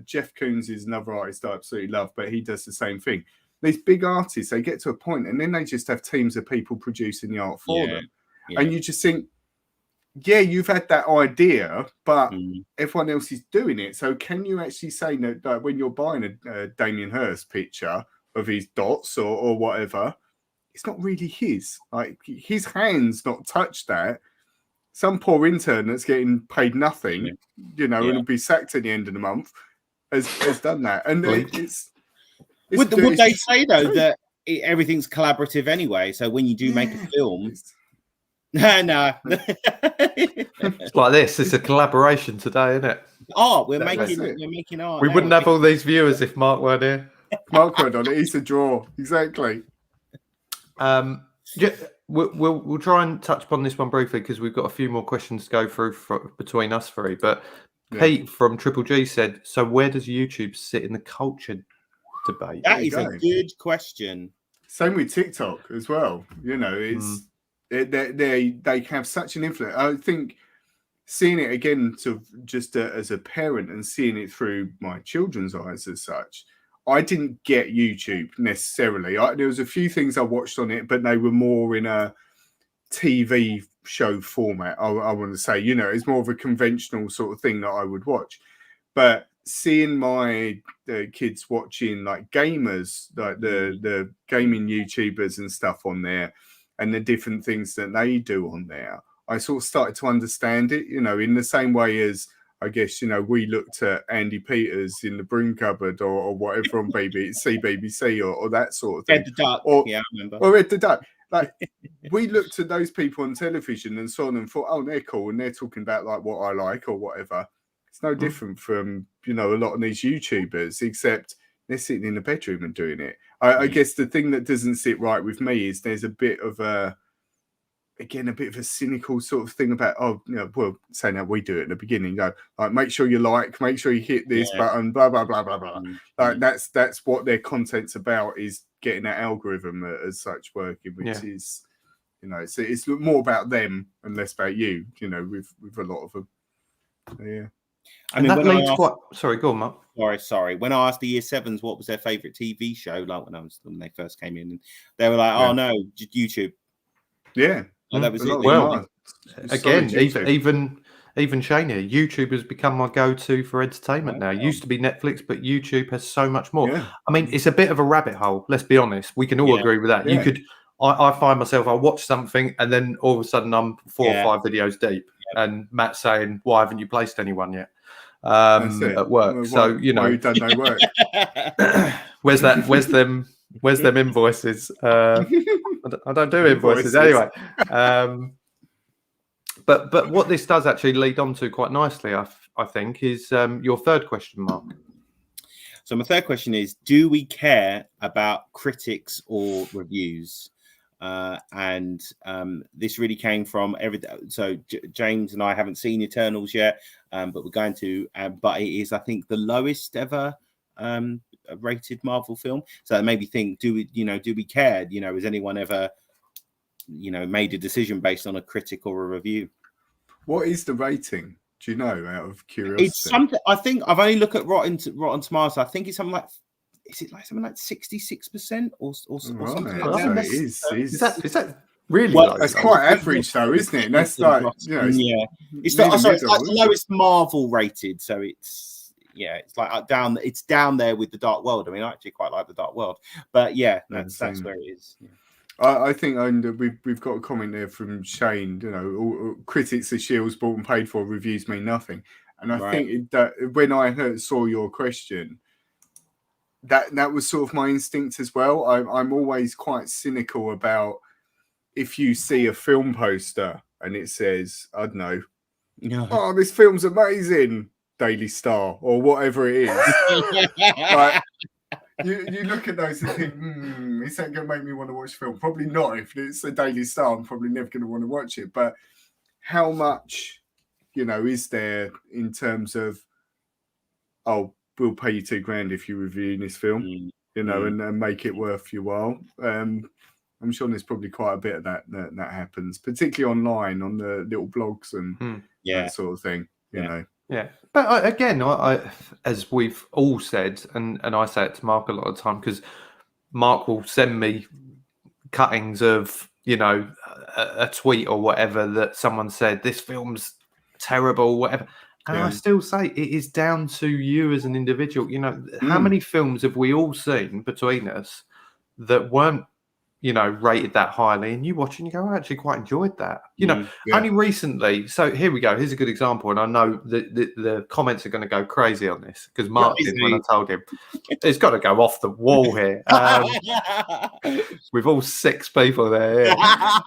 Jeff Koons is another artist I absolutely love, but he does the same thing. These big artists, they get to a point and then they just have teams of people producing the art for them. Yeah. And you just think, you've had that idea, but everyone else is doing it. So can you actually say that when you're buying a Damien Hirst picture of his dots or whatever, it's not really his. Like his hands not touched that. Some poor intern that's getting paid nothing, and will be sacked at the end of the month, has done that, and it's would they say though that everything's collaborative anyway? So when you do make a film, no, it's like this. It's a collaboration today, isn't it? Art. We're making art. We wouldn't have all these viewers if Mark weren't here. Mark went on it. He's a draw. Exactly. Yeah, we'll try and touch upon this one briefly because we've got a few more questions to go through between us three. But Pete from Triple G said, "So where does YouTube sit in the culture debate?" That is a good question. Same with TikTok as well. You know, it's they have such an influence. I think seeing it again, sort of just as a parent and seeing it through my children's eyes as such, I didn't get YouTube necessarily. There was a few things I watched on it, but they were more in a TV show format. I want to say, you know, it's more of a conventional sort of thing that I would watch. But seeing my kids watching like gamers, like the gaming YouTubers and stuff on there, and the different things that they do on there, I sort of started to understand it, you know, in the same way as I guess, you know, we looked at Andy Peters in the broom cupboard or whatever on BBC or that sort of thing. Ed the Duck, I remember. Or Ed the Duck. Like, we looked at those people on television and saw them and thought, oh, they're cool, and they're talking about like what I like or whatever. It's no different from, you know, a lot of these YouTubers, except they're sitting in the bedroom and doing it. I guess the thing that doesn't sit right with me is there's a bit of a cynical sort of thing about, oh, you know, well, saying how we do it at the beginning, go like, make sure you hit this button, blah blah blah blah blah. Like that's what their content's about, is getting that algorithm as such working, which is, you know, it's more about them and less about you, you know, with a lot of them. Yeah. I mean, sorry, go on, Mark. Sorry. When I asked the year sevens what was their favorite TV show, like when they first came in, and they were like, "Oh no, YouTube." Yeah, that was it. Well, again, even Shane here, YouTube has become my go-to for entertainment now. It used to be Netflix, but YouTube has so much more. Yeah. I mean, it's a bit of a rabbit hole. Let's be honest. We can all agree with that. Yeah. You could. I find myself, I watch something and then all of a sudden I'm 4 or 5 videos deep, and Matt's saying, "Why haven't you placed anyone yet?" At work. Well, so you know, you've done no work. Where's them invoices? I don't do invoices anyway. But what this does actually lead on to quite nicely, I think, is your third question, Mark. So my third question is: do we care about critics or reviews? And this really came from so James and I haven't seen Eternals yet, but we're going to. But it is, I think, the lowest ever rated Marvel film. So that made me think: do we care? You know, has anyone ever, you know, made a decision based on a critic or a review? What is the rating? Do you know, out of curiosity? It's something. I think I've only looked at Rotten Tomatoes. I think it's something like. Is it like something like 66% or something like that? Is that really? Well, that's quite average, though, isn't it? That's like, you know, it's like the lowest Marvel rated, so it's like down. It's down there with the Dark World. I mean, I actually quite like the Dark World, but that's where it is. Yeah. I think we've got a comment there from Shane. You know, all critics are shields bought and paid for. Reviews mean nothing, and I think that when I saw your question. That was sort of my instinct as well. I'm always quite cynical about if you see a film poster and it says, I don't know, oh, this film's amazing, Daily Star or whatever it is. Like, you look at those and think, is that going to make me want to watch the film? Probably not. If it's a Daily Star, I'm probably never going to want to watch it. But how much, you know, is there in terms of, oh, we'll pay you $2,000 if you review this film, you know, and make it worth your while. I'm sure there's probably quite a bit of that happens, particularly online on the little blogs and that sort of thing, you know. Yeah, but again, I as we've all said, and I say it to Mark a lot of the time, because Mark will send me cuttings of, you know, a tweet or whatever that someone said, this film's terrible, whatever. And I still say it is down to you as an individual. You know, how many films have we all seen between us that weren't rated that highly, and you watch it and you go, I actually quite enjoyed that. Only recently. So here we go. Here's a good example, and I know the comments are going to go crazy on this because Mark did when I told him it's got to go off the wall here. With all 6 people there.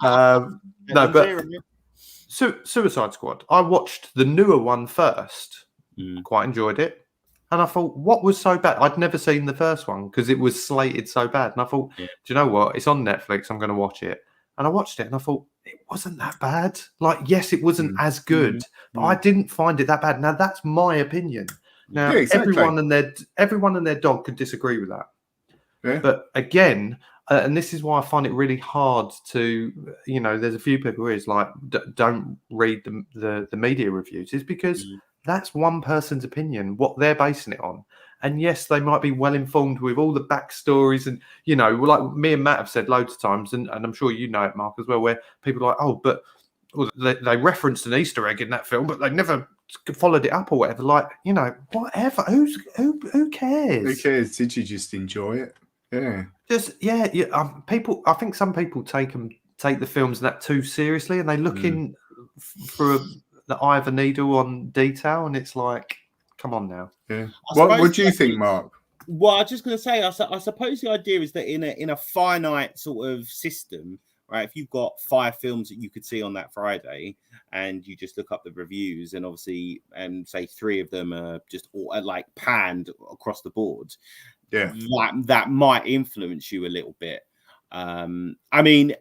No, but Suicide Squad. I watched the newer one first. Quite enjoyed it. And I thought, what was so bad? I'd never seen the first one because it was slated so bad. And I thought, do you know what? It's on Netflix. I'm going to watch it. And I watched it and I thought, it wasn't that bad. Like, yes, it wasn't as good, but I didn't find it that bad. Now, that's my opinion. Now, everyone and their dog could disagree with that. Yeah. But again, and this is why I find it really hard to, there's a few people who is like, don't read the media reviews. Is because that's one person's opinion, what they're basing it on. And yes, they might be well informed with all the backstories and, like me and Matt have said loads of times, and I'm sure you know it, Mark, as well, where people are like, but they referenced an Easter egg in that film, but they never followed it up or whatever. Like, whatever. Who cares? Who cares? Did you just enjoy it? Yeah. People, I think some people take the films that too seriously, and they look in for the eye of a needle on detail, and it's like, come on now. Yeah. What do you think, Mark? Well, I was just going to say, I suppose the idea is that in a finite sort of system, right? If you've got 5 films that you could see on that Friday, and you just look up the reviews, and obviously, say 3 of them are just like panned across the board, that might influence you a little bit. I mean,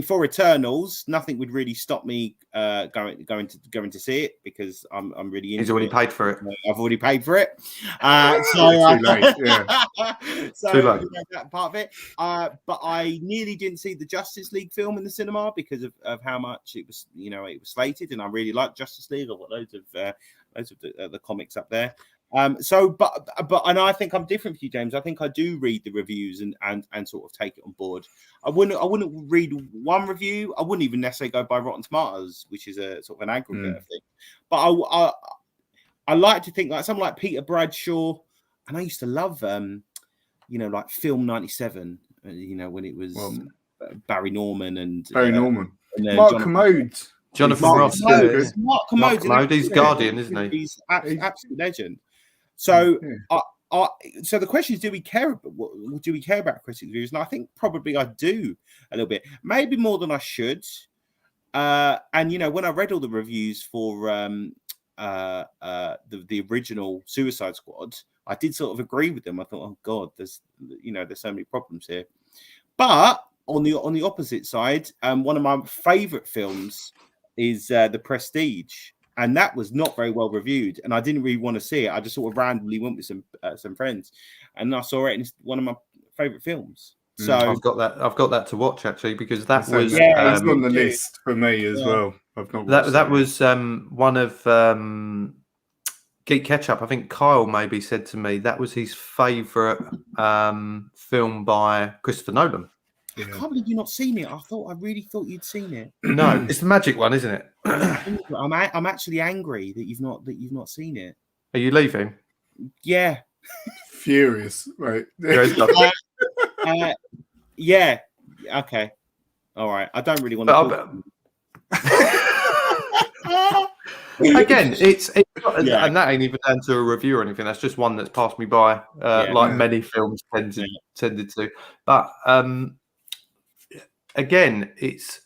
for Eternals, nothing would really stop me going to see it because I'm really into He's already paid for it. I've already paid for it. Too late. Yeah. Too late. That part of it. But I nearly didn't see the Justice League film in the cinema because of how much it was, it was slated, and I really like Justice League. I've got loads of the comics up there. And I think I'm different from you, James. I think I do read the reviews and sort of take it on board. I wouldn't read one review. I wouldn't even necessarily go by Rotten Tomatoes, which is a sort of an aggregate thing. But I like to think like someone like Peter Bradshaw, and I used to love like Film 97. When it was Barry Norman and Mark Commode. Jonathan Ross. Mark Commode. He's Guardian, isn't he? He's absolute legend. So, so the question is, do we care about critic reviews? And I think probably I do a little bit, maybe more than I should. And when I read all the reviews for the original Suicide Squad, I did sort of agree with them. I thought, oh God, there's so many problems here. But on the opposite side, one of my favourite films is The Prestige. And that was not very well reviewed, and I didn't really want to see it. I just sort of randomly went with some friends, and I saw it, and it's one of my favorite films. So I've got that to watch actually because that was it's on the list for me as well. I've not watched that was one of Geek Ketchup. I think Kyle maybe said to me that was his favorite film by Christopher Nolan. I can't believe you've not seen it. I really thought you'd seen it. No, it's the magic one, isn't it? I'm actually angry that you've not seen it. Are you leaving? Yeah. Furious, right? Yeah. Okay. All right. I don't really want to. Again, it's and that ain't even down to a review or anything. That's just one that's passed me by, many films tended to. But again, it's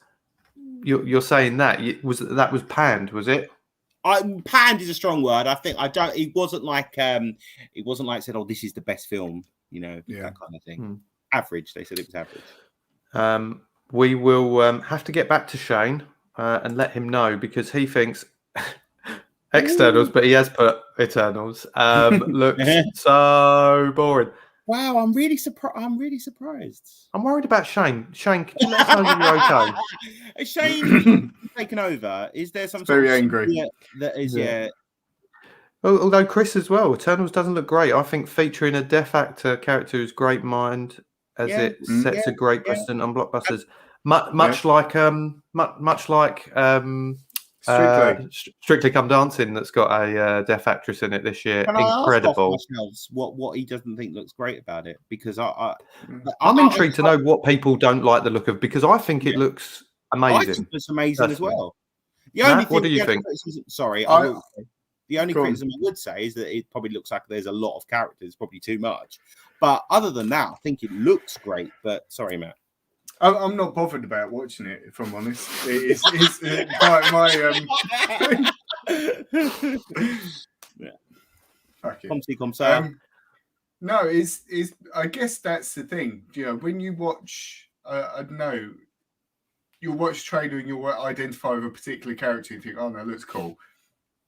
you're saying that was panned, was it? Panned is a strong word. I think it wasn't like said, oh, this is the best film, that kind of thing. Average. They said it was average. We will have to get back to Shane and let him know because he thinks Externals, but he has put Eternals. Looks so boring. Wow, I'm really surprised. I'm worried about Shane. Shane, could you let us know that you're okay? Shane taken over. Is there some very angry? That is Although Chris as well, Eternals doesn't look great. I think featuring a deaf actor character who's great mind as it sets a great precedent on blockbusters. Much like Strictly Come Dancing that's got a deaf actress in it this year. Can I Incredible. ask ourselves what he doesn't think looks great about it? Because I'm intrigued to know what people don't like the look of, because I think it looks amazing. I think it's amazing as well. The Matt, only thing, what do you think? The only criticism I would say is that it probably looks like there's a lot of characters, probably too much. But other than that, I think it looks great. But sorry, Matt. I'm not bothered about watching it, if I'm honest. It's my no, it's I guess that's the thing. You know, when you watch, I don't know, you'll watch a trailer and you'll identify with a particular character and think, oh, that looks cool.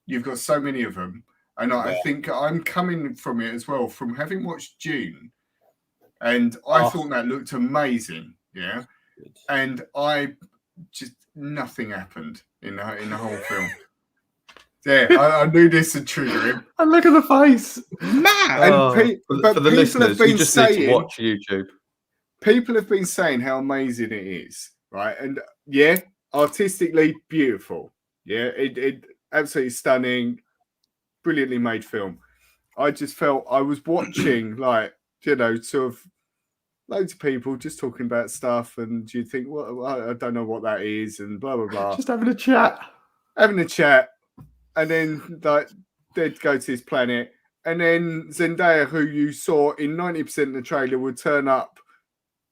You've got so many of them. And I think I'm coming from it as well, from having watched Dune. And I thought that looked amazing. Yeah. And nothing happened in the whole film. Yeah, I knew this would trigger him. And look at the face. Matt! But for the listeners, you just need to watch YouTube. People have been saying how amazing it is, right? And yeah, artistically beautiful. Yeah, it absolutely stunning, brilliantly made film. I just felt I was watching, like, you know, sort of loads of people just talking about stuff, and you think, well, I don't know what that is, and blah blah blah. Just having a chat, and then like they'd go to this planet, and then Zendaya, who you saw in 90% of the trailer, would turn up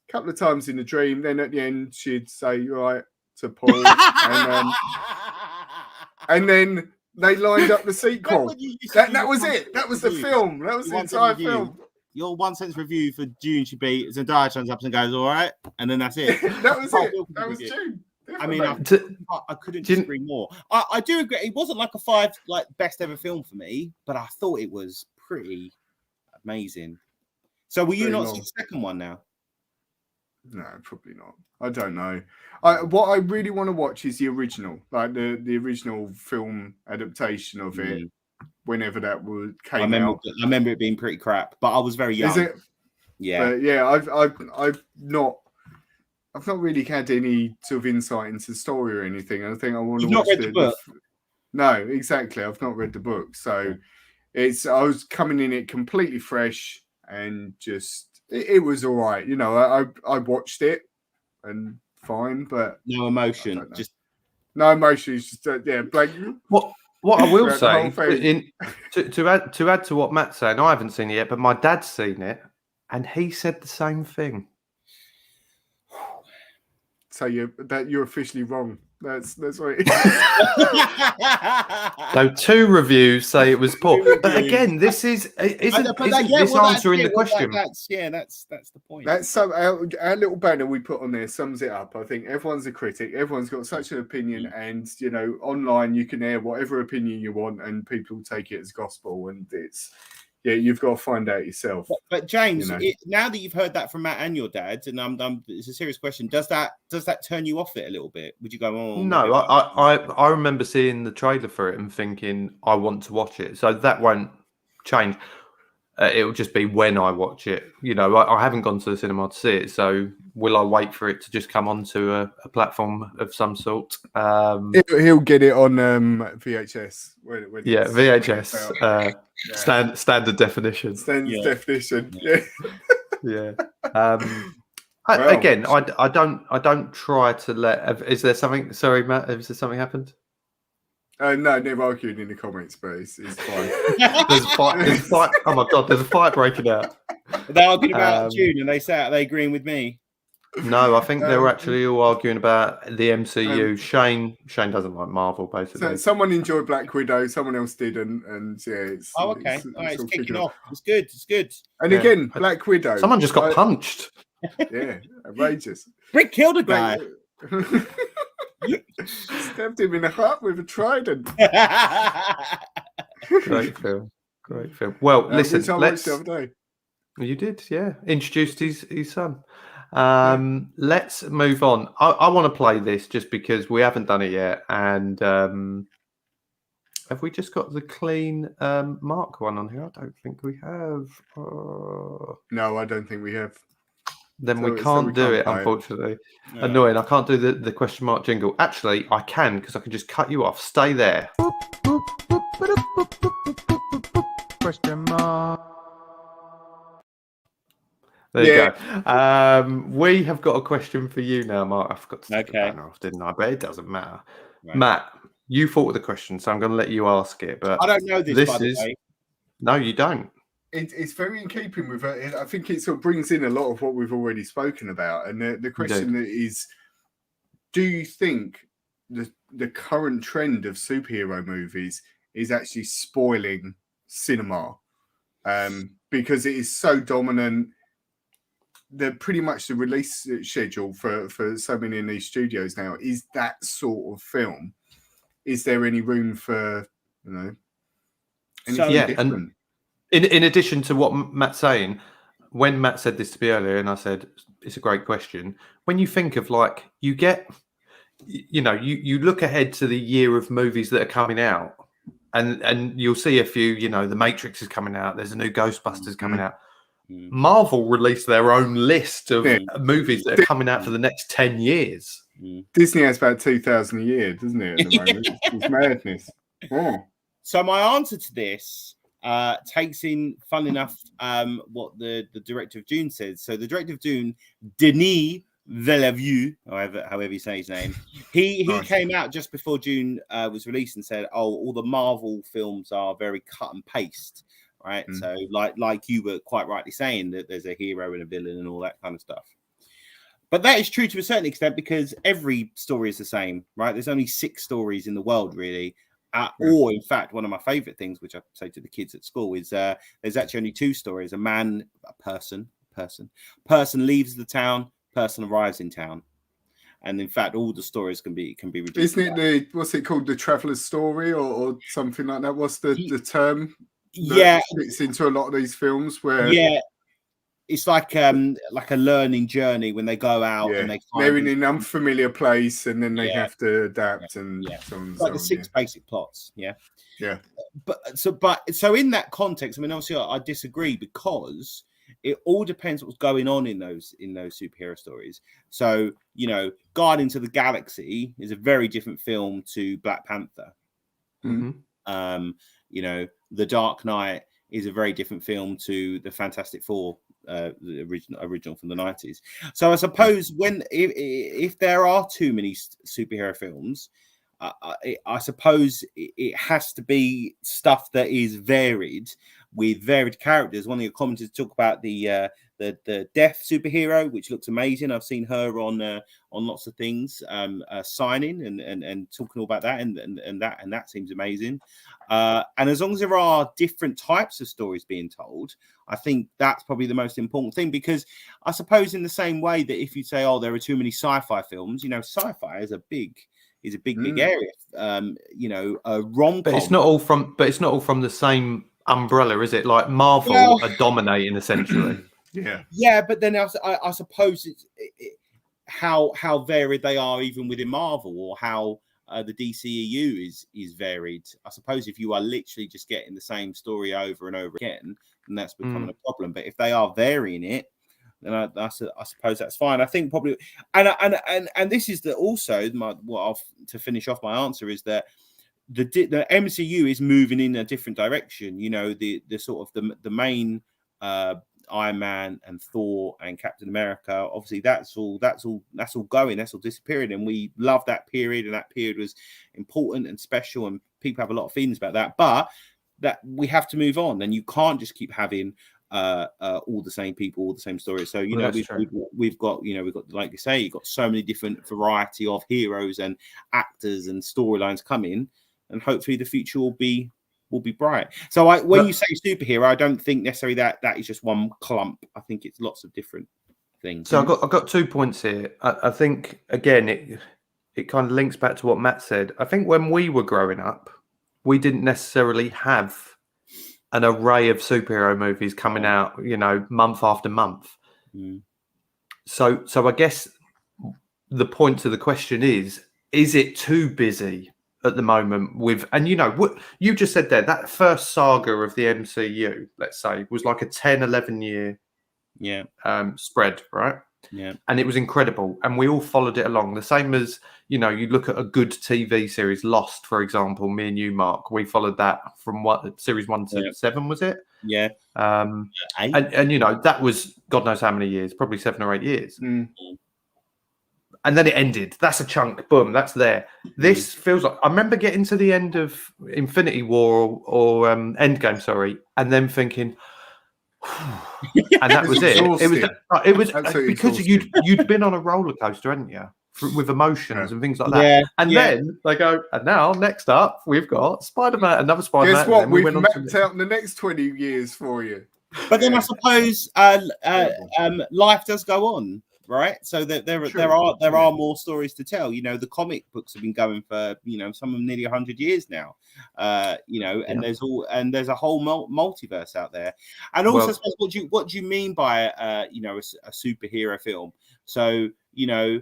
a couple of times in the dream. Then at the end, she'd say right to Paul, and then they lined up the sequel. That was it. That was the film. That was the entire film. Your 1 sentence review for June should be Zendaya turns up and goes, all right, and then that's it. That was it. That was June. I mean, I couldn't disagree more. I do agree. It wasn't like a 5 best ever film for me, but I thought it was pretty amazing. So will you not see the second one now? No, probably not. I don't know. What I really want to watch is the original, like the original film adaptation of it. Whenever that came out, I remember it being pretty crap, but I was very young. Is it? Yeah, yeah. I've not really had any sort of insight into the story or anything. I think I want to watch the book. No, exactly. I've not read the book, so I was coming in it completely fresh, and just it was all right. You know, I watched it and fine, but no emotion. Just no emotion. It's just blank. What I will say, to add to what Matt's saying, I haven't seen it yet, but my dad's seen it, and he said the same thing. So you're officially wrong. That's what it is. So 2 reviews say it was poor. But again, this is answering the question. That's the point. That's so our little banner we put on there sums it up. I think everyone's a critic. Everyone's got such an opinion, and you know, online you can air whatever opinion you want, and people take it as gospel. And it's you've got to find out yourself. But James, now that you've heard that from Matt and your dad, and it's a serious question, does that turn you off it a little bit? Would you go, oh no? I remember seeing the trailer for it and thinking I want to watch it, so that won't change. It will just be when I watch it. You know, I haven't gone to the cinema to see it, so will I wait for it to just come onto a platform of some sort? He'll get it on VHS. When VHS. Standard definition. Standard definition. Yeah. Again, I don't try to let. Is there something? Sorry, Matt. Has there something happened? No, they're arguing in the comments, but it's fine. There's a fight. Oh my god, there's a fight breaking out. They're arguing about June, and are they agreeing with me? No, I think they were actually all arguing about the MCU. Shane doesn't like Marvel, basically. So someone enjoyed Black Widow, someone else didn't, and it's okay. It's kicking off. It's good. And again, Black Widow. Someone just got punched. Yeah, outrageous. Brick killed a guy. Stabbed him in the heart with a trident. Great film. Well, listen. The other day. You did, yeah. Introduced his son. Let's move on. I want to play this just because we haven't done it yet, and have we just got the clean Mark one on here? I don't think we have. No, I don't think we have. Then So we can't do it, play it. unfortunately. Annoying. I can't do the question mark jingle. Actually, I can, because I can just cut you off. Stay there. Question mark. There you go. We have got a question for you now, Mark. I forgot to take the banner off, didn't I? But it doesn't matter. Right. Matt, you thought of the question, so I'm going to let you ask it. But I don't know this by the way. No, you don't. It's very in keeping with it. I think it sort of brings in a lot of what we've already spoken about. And the question is, do you think the current trend of superhero movies is actually spoiling cinema? Because it is so dominant. Pretty much the release schedule for so many in these studios now is that sort of film. Is there any room for, anything different? And in addition to what Matt's saying, when Matt said this to me earlier, and I said, it's a great question. When you think of you get, you look ahead to the year of movies that are coming out and you'll see a few, The Matrix is coming out. There's a new Ghostbusters coming out. Marvel released their own list of movies that are coming out for the next 10 years. Disney has about 2,000 a year, doesn't it, at the moment? It's madness. Oh. So my answer to this takes in, fun enough, what the director of Dune says. So the director of Dune, Denis Villeneuve, however you say his name, he came out just before Dune was released and said, all the Marvel films are very cut and paste. Right, so like you were quite rightly saying that there's a hero and a villain and all that kind of stuff. But that is true to a certain extent because every story is the same, right? There's only 6 stories in the world, really. Or, in fact, one of my favorite things, which I say to the kids at school, is there's actually only 2 stories: a person leaves the town, person arrives in town. And in fact, all the stories can be reduced. Isn't it what's it called, the traveler's story or something like that? What's the term? Fits into a lot of these films where it's like a learning journey when they go out and they're in an unfamiliar place and then they have to adapt and so on. Like the 6 basic plots, But in that context, I mean, obviously, I disagree because it all depends what's going on in those superhero stories. So Guardians of the Galaxy is a very different film to Black Panther. The Dark Knight is a very different film to the Fantastic Four, the original from the 90s. So I suppose if there are too many superhero films, I suppose it has to be stuff that is varied with varied characters. One of your commenters talk about the deaf superhero, which looks amazing. I've seen her on lots of things, signing and talking all about that, and that seems amazing. And as long as there are different types of stories being told, I think that's probably the most important thing, because I suppose in the same way that if you say, there are too many sci-fi films, sci-fi is a big area. A rom-com. But it's not all from the same umbrella, is it? Like Marvel are dominating essentially. But then I suppose it's how varied they are even within Marvel, or how the DCEU is varied. I suppose if you are literally just getting the same story over and over again, then that's becoming a problem. But if they are varying it, then I suppose that's fine. I think probably, and this is also to finish off my answer is that the MCU is moving in a different direction. The sort of the main Iron Man and Thor and Captain America, obviously that's all going, that's all disappearing, and we love that period, and that period was important and special, and people have a lot of feelings about that. But that we have to move on, and you can't just keep having all the same people, all the same stories. So we've got like you say, you've got so many different variety of heroes and actors and storylines coming, and hopefully the future will be bright. So when you say superhero, I don't think necessarily that is just one clump. I think it's lots of different things. So I've got 2 points here. I think again it kind of links back to what Matt said. I think when we were growing up, we didn't necessarily have an array of superhero movies coming out, month after month. So I guess the point to the question is it too busy at the moment and what you just said there, that first saga of the MCU, let's say, was like a 10-11 year spread, right? Yeah. And it was incredible. And we all followed it along. The same as, you know, you look at a good TV series, Lost, for example, me and you, Mark, we followed that from series 1 to 7, was it? Yeah. 8. And you know, that was God knows how many years, probably 7 or 8 years. Mm. And then it ended. That's a chunk. Boom, that's there. This feels like, I remember getting to the end of Infinity War or Endgame, sorry, and then thinking, and that was it. It was Absolutely because exhausting. you'd been on a roller coaster, hadn't you, with emotions and things like that. Yeah, and then they go, and now next up we've got Spider-Man, another Spider-Man. Guess what? And then We've went on mapped to out the next 20 years for you. But then I suppose life does go on, right? So that there are more stories to tell. You know, the comic books have been going for, you know, some of them nearly 100 years now. You know, and there's a whole multiverse out there. And also, I suppose, what do you mean by you know, a superhero film? So, you know,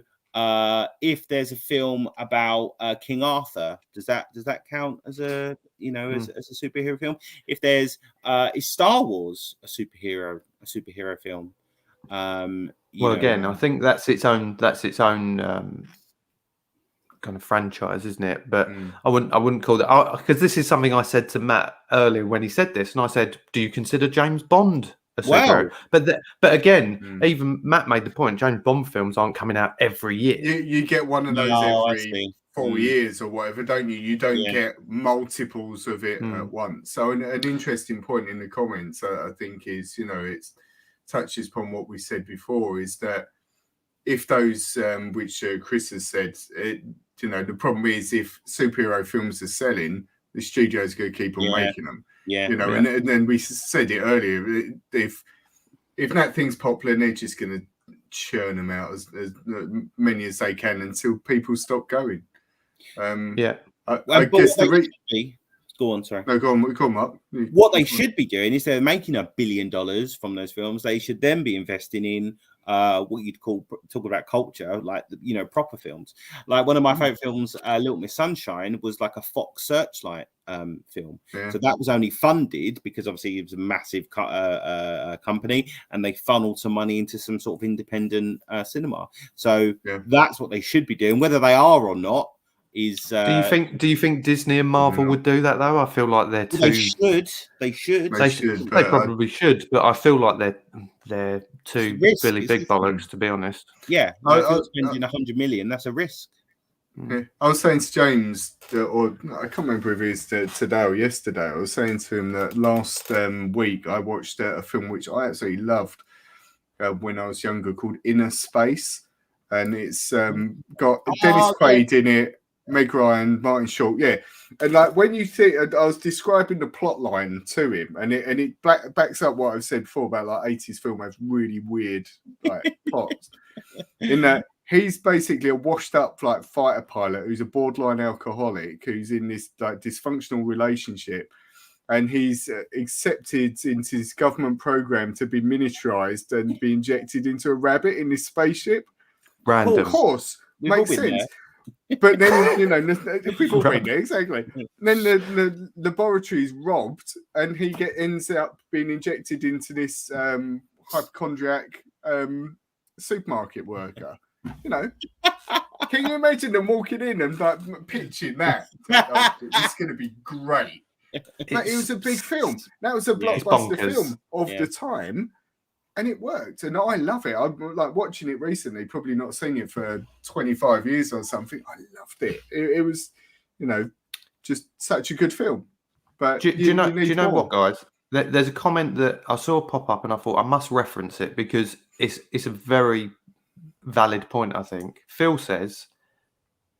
if there's a film about King Arthur, does that count as a, you know, as a superhero film? If there's is Star Wars a superhero film? Well, again, I think that's its own kind of franchise, isn't it? But I wouldn't call that, because this is something I said to Matt earlier when he said this, and I said, "Do you consider James Bond a superhero?" But again, even Matt made the point: James Bond films aren't coming out every year. You get one of those every 4 years or whatever, don't you? You don't get multiples of it at once. So an interesting point in the comments, I think, is, you know, it touches upon what we said before, is that if those, which Chris has said, you know, the problem is if superhero films are selling, the studio's going to keep on making them. Yeah, you know, and then we said it earlier. If that thing's popular, they're just going to churn them out as many as they can until people stop going. I guess go on, sorry. No, go on, Mark. What they should be doing is they're making $1 billion from those films. They should then be investing in what you'd talk about culture, like, you know, proper films. Like one of my favorite films, Little Miss Sunshine, was like a Fox Searchlight film. So that was only funded because obviously it was a massive company, and they funneled some money into some sort of independent cinema. So that's what they should be doing, whether they are or not. Is do you think Disney and Marvel would do that though? I feel like they're too. They should. They probably should, but I feel like they're too Billy Big Bollocks, to be honest. Yeah, spending 100 million, that's a risk. Yeah. I was saying to James, or I can't remember if it was today or yesterday, I was saying to him that last week I watched a film which I absolutely loved when I was younger, called Inner Space, and it's got Dennis Quaid in it, Meg Ryan, Martin Short, and like when you think, I was describing the plot line to him, and it backs up what I've said before about like 80s film has really weird like plots. In that he's basically a washed up like fighter pilot who's a borderline alcoholic who's in this like dysfunctional relationship, and he's accepted into this government program to be miniaturized and be injected into a rabbit in this spaceship. Random. Of course, makes sense. But then, you know, we've all been there, exactly. Then the laboratory is robbed, and he ends up being injected into this hypochondriac supermarket worker. You know, can you imagine them walking in and like pitching that? It's going to be great. But it was a big film. That was a blockbuster film of the time. And it worked, and I love it. I'm like watching it recently, probably not seen it for 25 years or something. I loved it. It was, you know, just such a good film. But do you know what, guys? There's a comment that I saw pop up, and I thought I must reference it because it's a very valid point. I think Phil says,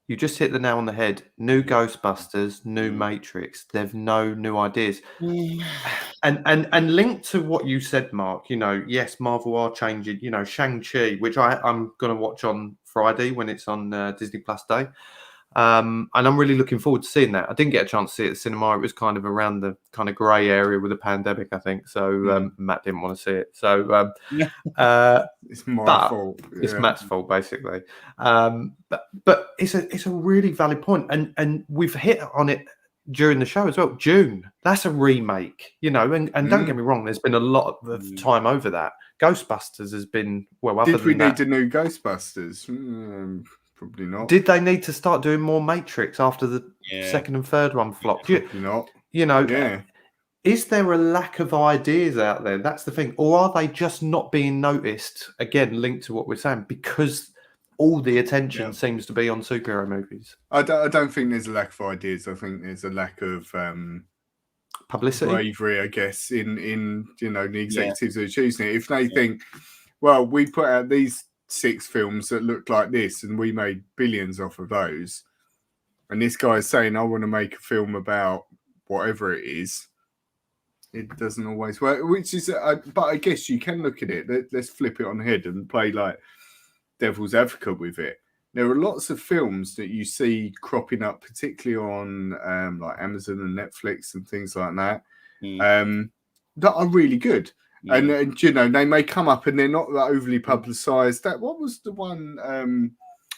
"You just hit the nail on the head. New Ghostbusters, new Matrix. They've no new ideas." And linked to what you said, Mark, you know, yes, Marvel are changing. You know, Shang-Chi, which I'm going to watch on Friday when it's on Disney Plus Day. And I'm really looking forward to seeing that. I didn't get a chance to see it at the cinema. It was kind of around the kind of grey area with the pandemic, I think. So Matt didn't want to see it. So it's my fault. It's Matt's fault, basically. But it's a really valid point, and we've hit on it during the show as well. June, that's a remake, you know, and don't get me wrong, there's been a lot of time over that. Ghostbusters has been, well, other Did we than need a new Ghostbusters? Probably not. Did they need to start doing more Matrix after the second and third one flopped? Probably not. You know, is there a lack of ideas out there? That's the thing. Or are they just not being noticed? Again, linked to what we're saying, because all the attention seems to be on superhero movies. I don't think there's a lack of ideas. I think there's a lack of publicity, bravery, I guess, in you know, the executives who are choosing it. If they think, well, we put out these 6 films that look like this and we made billions off of those, and this guy is saying, I want to make a film about whatever it is, it doesn't always work. Which is, but I guess you can look at it. Let's flip it on the head and play like devil's advocate with it. There are lots of films that you see cropping up, particularly on like Amazon and Netflix and things like that, that are really good. And you know, they may come up and they're not that overly publicized. That, what was the one?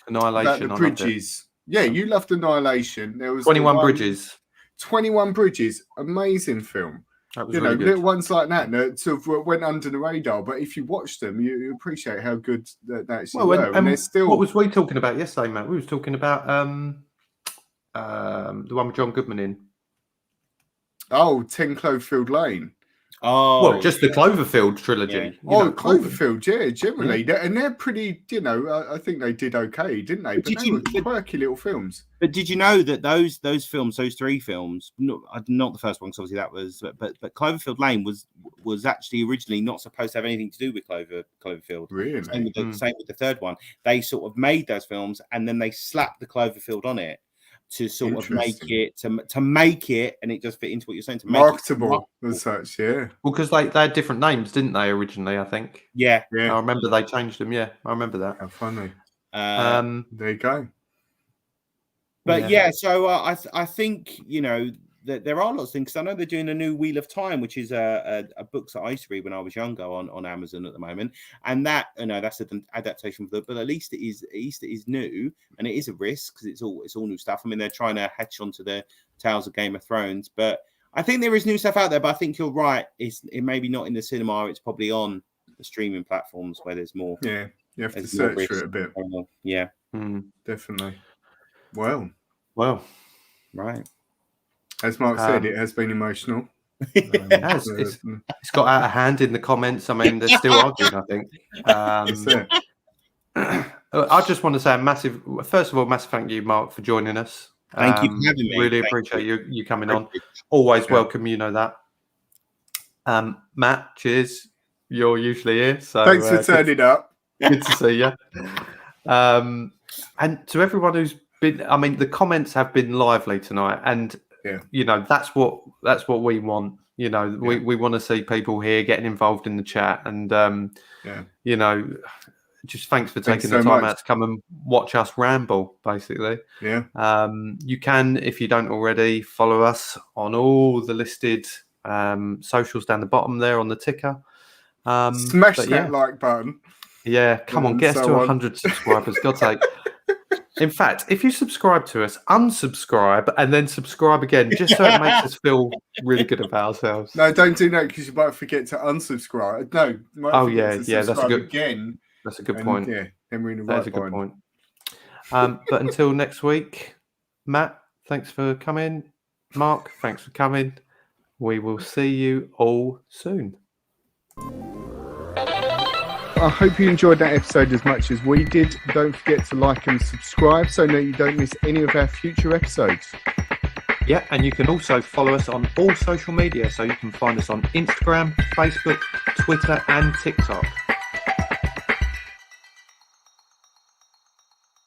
Annihilation. The Bridges. Yeah, you loved Annihilation. There was 21 Bridges. 21 Bridges, amazing film. That was you really know, good. little ones like that sort of went under the radar. But if you watch them, you appreciate how good that actually were. And they're still. What was we talking about yesterday, Matt? We was talking about the one with John Goodman in. Oh, 10 Cloverfield Lane. Oh, well, just the Cloverfield trilogy. Yeah. Cloverfield, generally. Yeah. And they're pretty, you know, I think they did okay, didn't they? But they were quirky little films. But did you know that those films, those 3 films, not the first one, because obviously that was, but Cloverfield Lane was actually originally not supposed to have anything to do with Cloverfield. Really? Same with the third one. They sort of made those films and then they slapped the Cloverfield on it to sort of make it to make it, and it just fit into what you're saying, to make marketable as such. Yeah, well, because they had different names, didn't they, originally? I think. Yeah. I remember they changed them. Yeah, I remember that. How funny. There you go. But so I think, you know, that there are lots of things. I know they're doing a new Wheel of Time, which is a book that I used to read when I was younger on Amazon at the moment, and that, you know, that's an adaptation of the, but at least it is new, and it is a risk because it's all new stuff. I mean, they're trying to hatch onto the Tales of Game of Thrones, but I think there is new stuff out there. But I think you're right; it maybe not in the cinema. It's probably on the streaming platforms where there's more. Yeah, you have to search for it a bit. Yeah, definitely. Well, right. As Mark said, it has been emotional. It has. It's got out of hand in the comments. I mean, they're still arguing, I think. I just want to say first of all, massive thank you, Mark, for joining us. Thank you for having me. Really appreciate you coming on. Always welcome, you know that. Matt, cheers. You're usually here. So thanks for turning up. Good to see you. And to everyone who's been, I mean, the comments have been lively tonight, and you know, that's what we want. You know, we want to see people here getting involved in the chat, and you know, just thanks for taking the time out to come and watch us ramble, basically. Yeah. You can, if you don't already, follow us on all the listed socials down the bottom there on the ticker. Smash that like button. Yeah, come on, get us to 100 subscribers, God's sake. In fact, if you subscribe to us, unsubscribe and then subscribe again, just so it makes us feel really good about ourselves. No, don't do that because you might forget to unsubscribe. No. That's a good point. Yeah, then we're in the right. That's a good point. But until next week, Matt, thanks for coming. Mark, thanks for coming. We will see you all soon. I hope you enjoyed that episode as much as we did. Don't forget to like and subscribe so that you don't miss any of our future episodes. Yeah, and you can also follow us on all social media. So you can find us on Instagram, Facebook, Twitter, and TikTok.